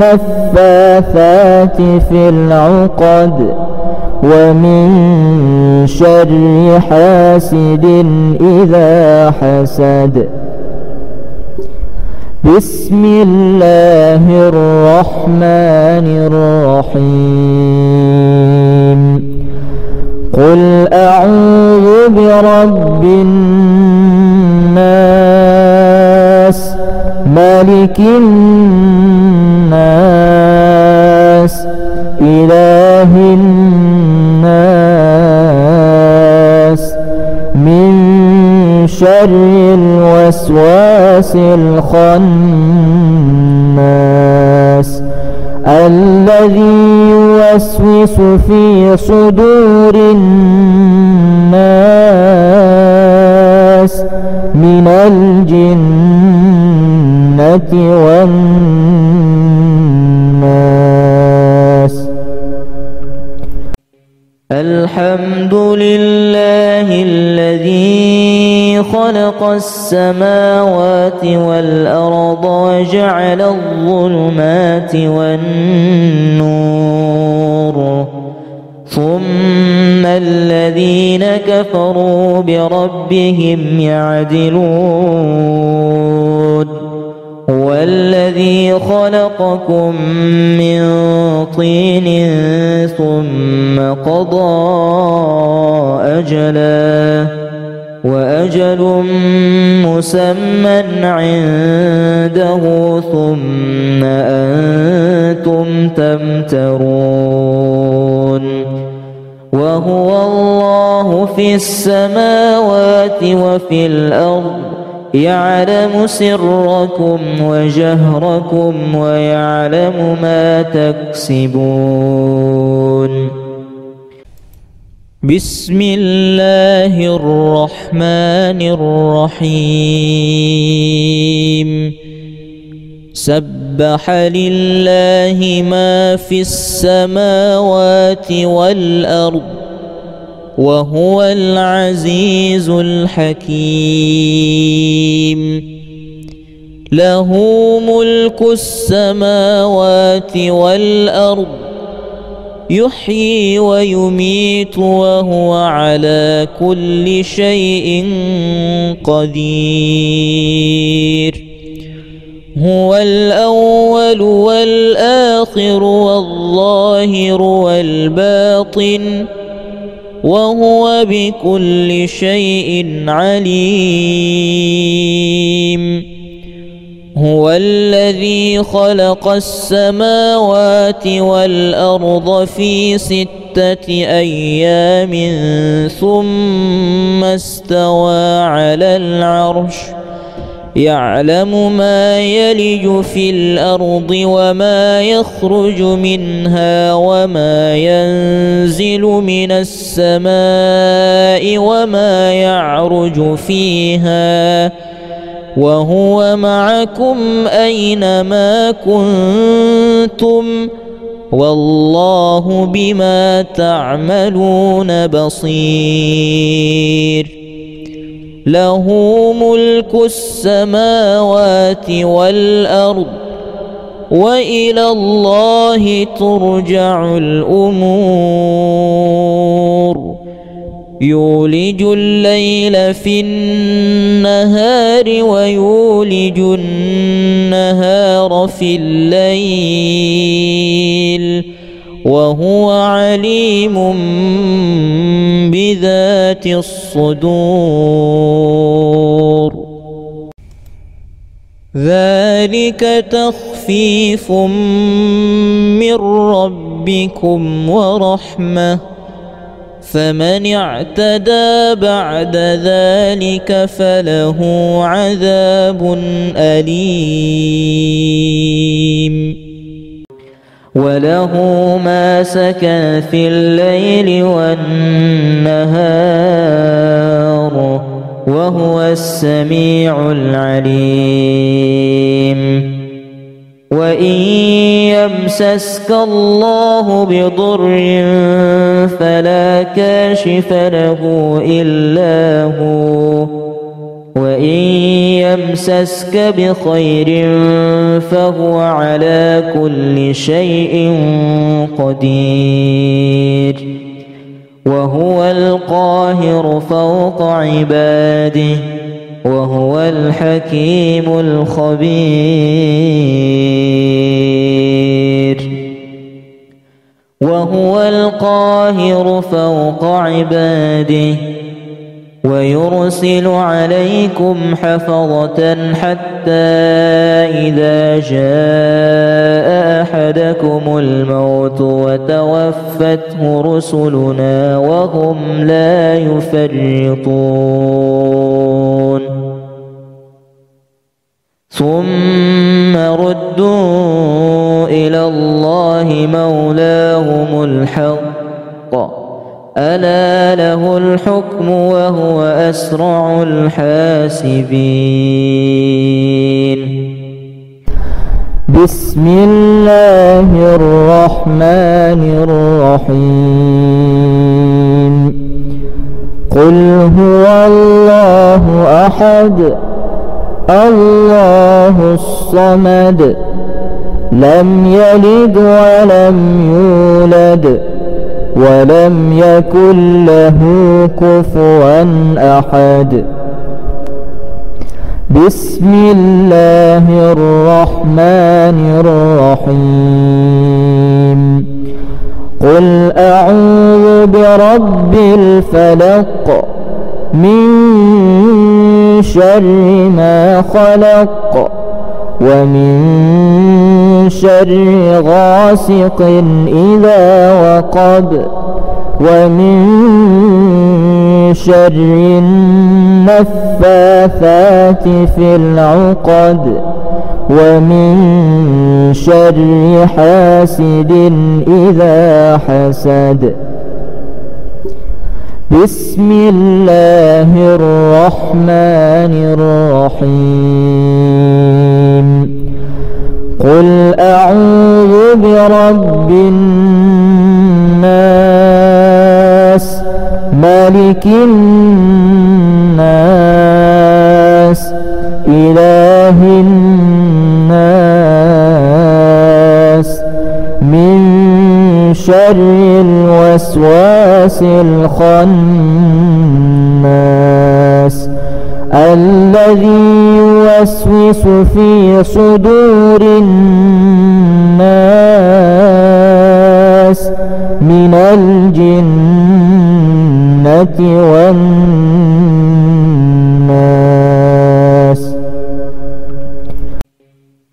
النفاثات في العقد ومن شر حاسد إذا حسد. بسم الله الرحمن الرحيم. قل أعوذ برب الناس ملك الناس إله الناس من شر الوسواس الخناس الذي يوسوس في صدور الناس من الجنة والناس. الحمد لله الذي خلق السماوات والأرض وجعل الظلمات والنور ثم الذين كفروا بربهم يعدلون. هو الذي خلقكم من طين ثم قضى أجلا وأجل مسمى عنده ثم أنتم تمترون. وهو الله في السماوات وفي الأرض يعلم سركم وجهركم ويعلم ما تكسبون. بسم الله الرحمن الرحيم. سبح لله ما في السماوات والأرض وهو العزيز الحكيم. له ملك السماوات والأرض يحيي ويميت وهو على كل شيء قدير. هو الأول والآخر والظاهر والباطن وهو بكل شيء عليم. هو الذي خلق السماوات والأرض في 6 أيام ثم استوى على العرش يعلم ما يلج في الأرض وما يخرج منها وما ينزل من السماء وما يعرج فيها وهو معكم أينما كنتم والله بما تعملون بصير. له ملك السماوات والأرض وإلى الله ترجع الأمور. يولج الليل في النهار ويولج النهار في الليل وهو عليم بذات الصدور. ذلك تخفيف من ربكم ورحمة، فمن اعتدى بعد ذلك فله عذاب أليم. وله ما سكن في الليل والنهار وهو السميع العليم. وإن يمسسك الله بضر فلا كاشف له إلا هو، وإن يمسسك بخير فهو على كل شيء قدير. وهو القاهر فوق عباده وهو الحكيم الخبير. وهو القاهر فوق عباده ويرسل عليكم حفظة حتى إذا جاء أحدكم الموت وتوفته رسلنا وهم لا يفرطون. ثم ردوا إلى الله مولاهم الحق ألا له الحكم وهو أسرع الحاسبين. بسم الله الرحمن الرحيم. قل هو الله أحد الله الصمد لم يلد ولم يولد ولم يكن له كفوا أحد. بسم الله الرحمن الرحيم. قل أعوذ برب الفلق من شر ما خلق ومن شر غاسق إذا وقب ومن شر النفاثات في العقد ومن شر حاسد إذا حسد. بسم الله الرحمن الرحيم. قل أعوذ برب الناس ملك الناس إله الناس من شر الوسواس الخناس الذي يوسوس في صدور الناس من الجنة والناس.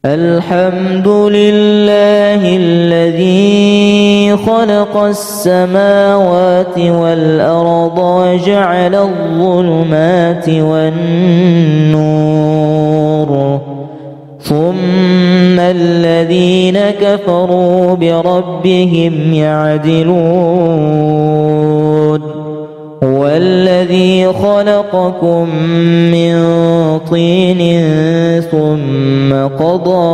الحمد لله الذي خلق السماوات والأرض وجعل الظلمات والنور ثم الذين كفروا بربهم يعدلون. هو الذي خلقكم من طين ثم قضى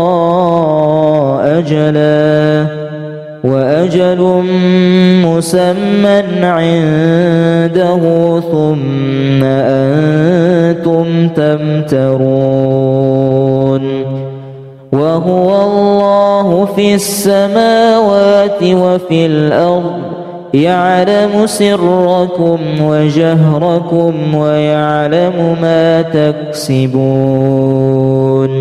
أجلا وأجل مسمى عنده ثم أنتم تمترون وهو الله في السماوات وفي الأرض يعلم سركم وجهركم ويعلم ما تكسبون.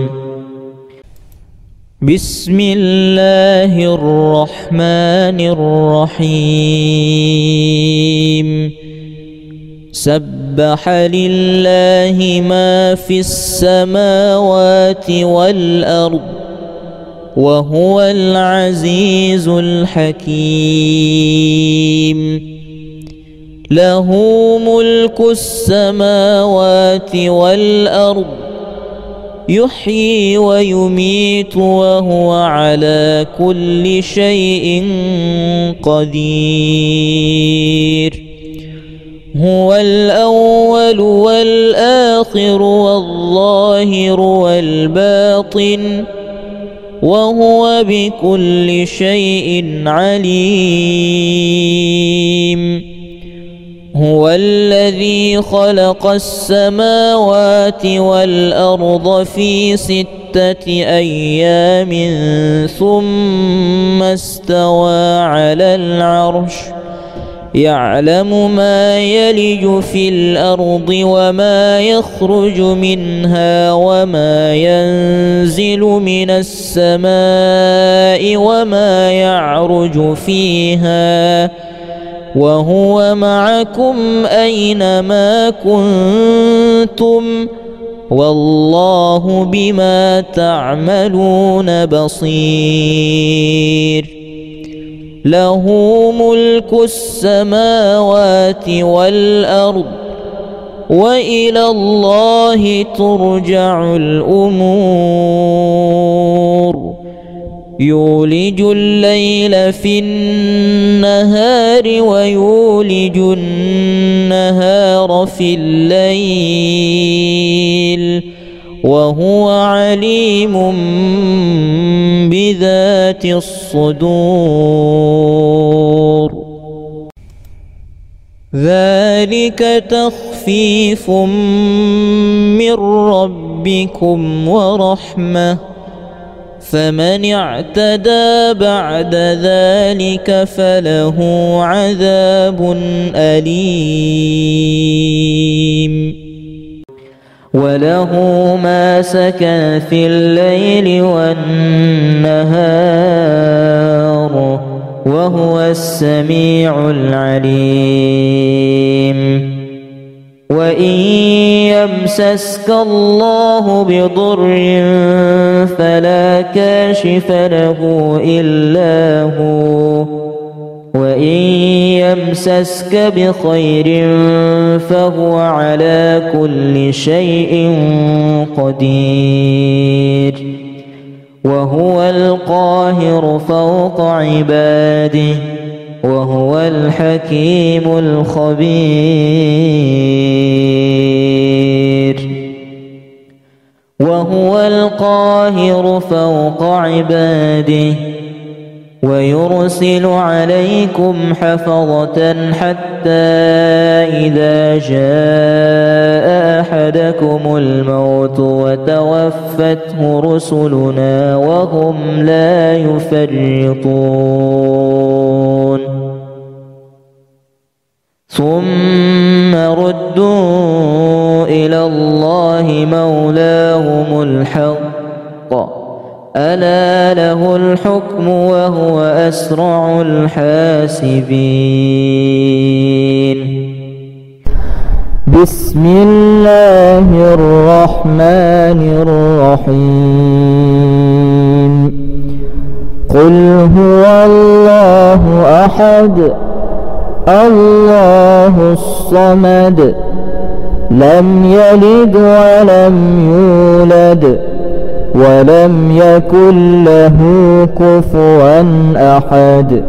بسم الله الرحمن الرحيم. سبح لله ما في السماوات والأرض وهو العزيز الحكيم. له ملك السماوات والأرض يحيي ويميت وهو على كل شيء قدير. هو الأول والآخر والظاهر والباطن وهو بكل شيء عليم. هو الذي خلق السماوات والأرض في 6 أيام ثم استوى على العرش يعلم ما يلج في الأرض وما يخرج منها وما ينزل من السماء وما يعرج فيها وهو معكم أينما كنتم والله بما تعملون بصير. له ملك السماوات والأرض وإلى الله ترجع الأمور. يولج الليل في النهار ويولج النهار في الليل وهو عليم بذات الصدور. ذلك تخفيف من ربكم ورحمة فمن اعتدى بعد ذلك فله عذاب أليم. وله ما سكن في الليل والنهار وهو السميع العليم. وإن يمسسك الله بضر فلا كاشف له إلا هو وإن يمسسك بخير فهو على كل شيء قدير. وهو القاهر فوق عباده وهو الحكيم الخبير. وهو القاهر فوق عباده ويرسل عليكم حفظة حتى إذا جاء أحدكم الموت وتوفته رسلنا وهم لا يفرطون ثم ردوا إلى الله مولاهم الحق ألا له الحكم وهو أسرع الحاسبين. بسم الله الرحمن الرحيم. قل هو الله أحد الله الصمد لم يلد ولم يولد ولم يكن له كفوا أحد.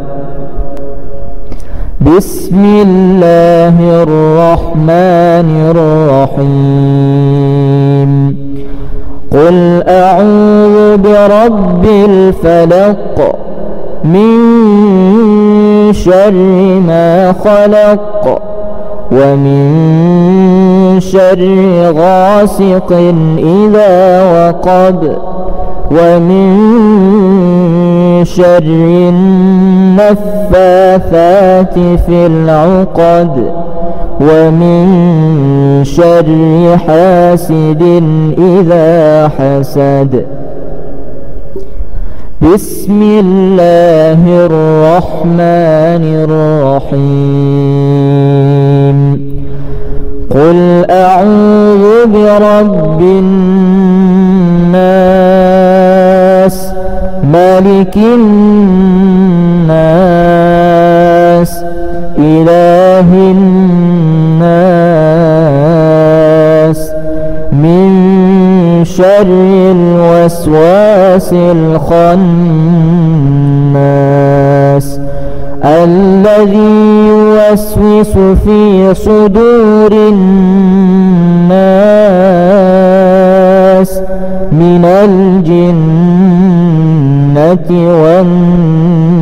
بسم الله الرحمن الرحيم قل أعوذ برب الفلق من شر ما خلق ومن شر غاسق إذا وقب ومن شر النفاثات في العقد ومن شر حاسد إذا حسد. بسم الله الرحمن الرحيم قل أعوذ برب الناس ملك الناس إله الناس من شر الوسواس الخناس الذي يوسوس في صدور الناس من الجنة والناس.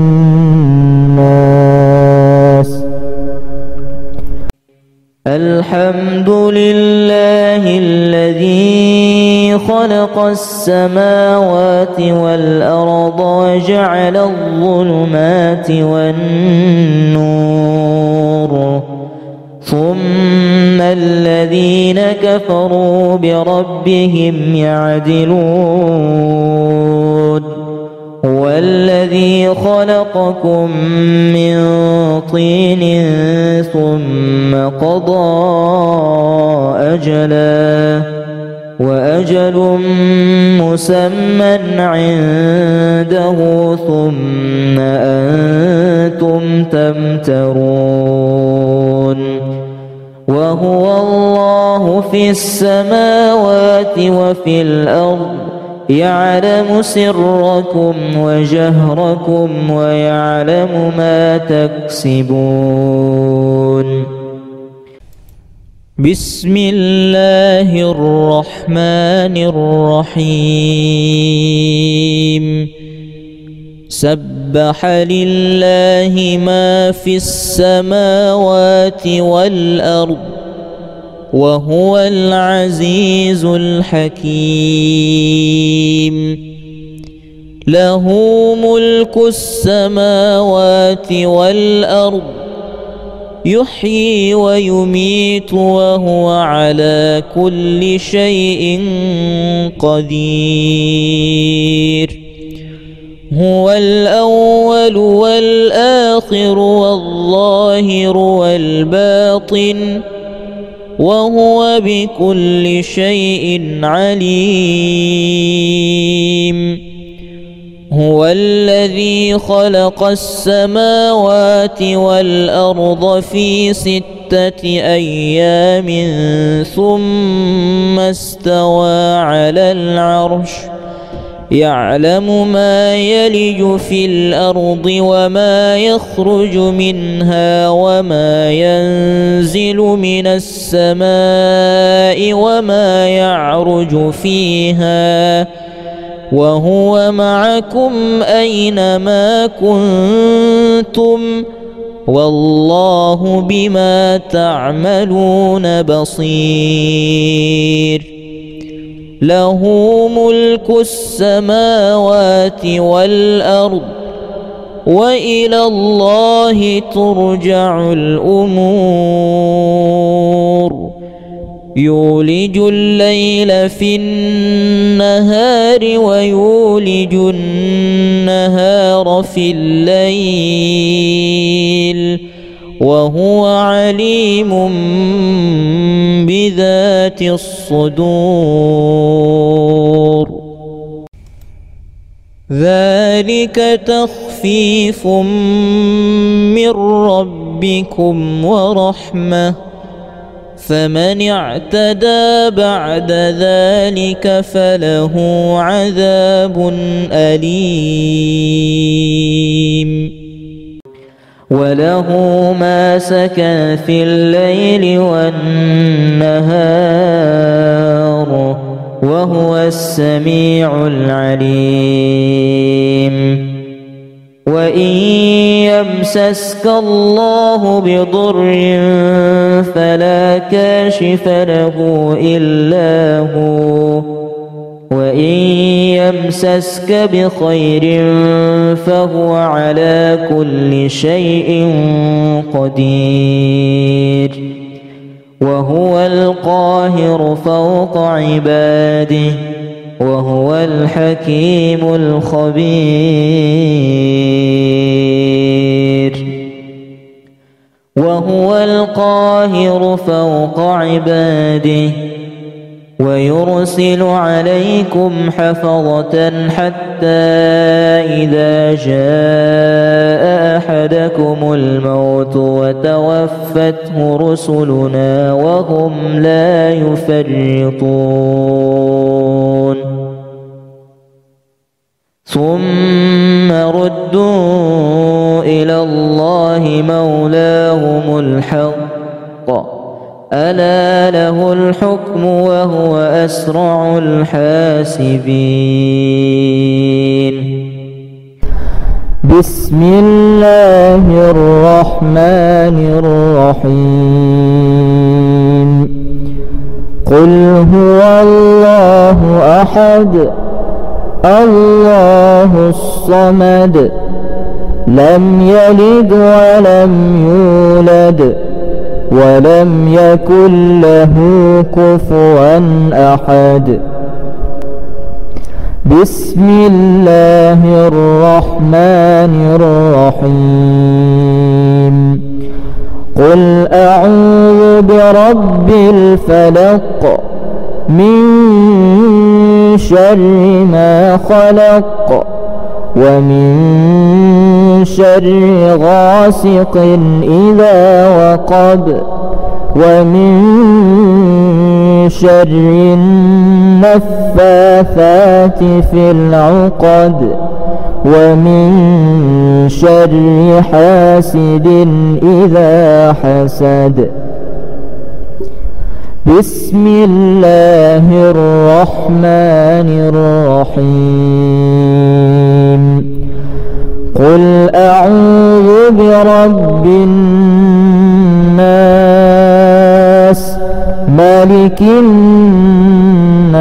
الحمد لله الذي خلق السماوات والأرض وجعل الظلمات والنور ثم الذين كفروا بربهم يعدلون هو الذي خلقكم من طين ثم قضى أجلا وأجل مسمى عنده ثم أنتم تمترون وهو الله في السماوات وفي الأرض يعلم سركم وجهركم ويعلم ما تكسبون. بسم الله الرحمن الرحيم سبح لله ما في السماوات والأرض وهو العزيز الحكيم له ملك السماوات والأرض يحيي ويميت وهو على كل شيء قدير هو الأول والآخر والظاهر والباطن وهو بكل شيء عليم هو الذي خلق السماوات والأرض في 6 أيام ثم استوى على العرش يعلم ما يلج في الأرض وما يخرج منها وما ينزل من السماء وما يعرج فيها وهو معكم أينما كنتم والله بما تعملون بصير له ملك السماوات والأرض وإلى الله ترجع الأمور يولج الليل في النهار ويولج النهار في الليل وهو عليم بذات الصدور ذلك تخفيف من ربكم ورحمة فمن اعتدى بعد ذلك فله عذاب أليم وله ما سكن في الليل والنهار وهو السميع العليم وإن يمسسك الله بضر فلا كاشف له إلا هو وإن يمسسك بخير فهو على كل شيء قدير وهو القاهر فوق عباده وهو الحكيم الخبير وهو القاهر فوق عباده ويرسل عليكم حفظة حتى إذا جاء أحدكم الموت وتوفته رسلنا وهم لا يفرطون ثم ردوا إلى الله مولاهم الحق ألا له الحكم وهو أسرع الحاسبين بسم الله الرحمن الرحيم قل هو الله أحد الله الصمد لم يلد ولم يولد ولم يكن له كفوا أحد بسم الله الرحمن الرحيم قل أعوذ برب الفلق من شر ما خلق ومن شر غاسق إذا وقب ومن شر النفاثات في العقد ومن شر حاسد إذا حسد بسم الله الرحمن الرحيم قل أعوذ برب الناس ملك الناس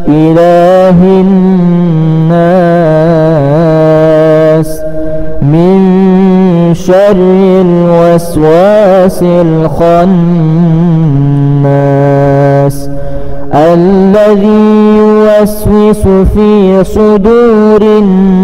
إله الناس من شر الوسواس الخناس الذي يوسوس في صدور الناس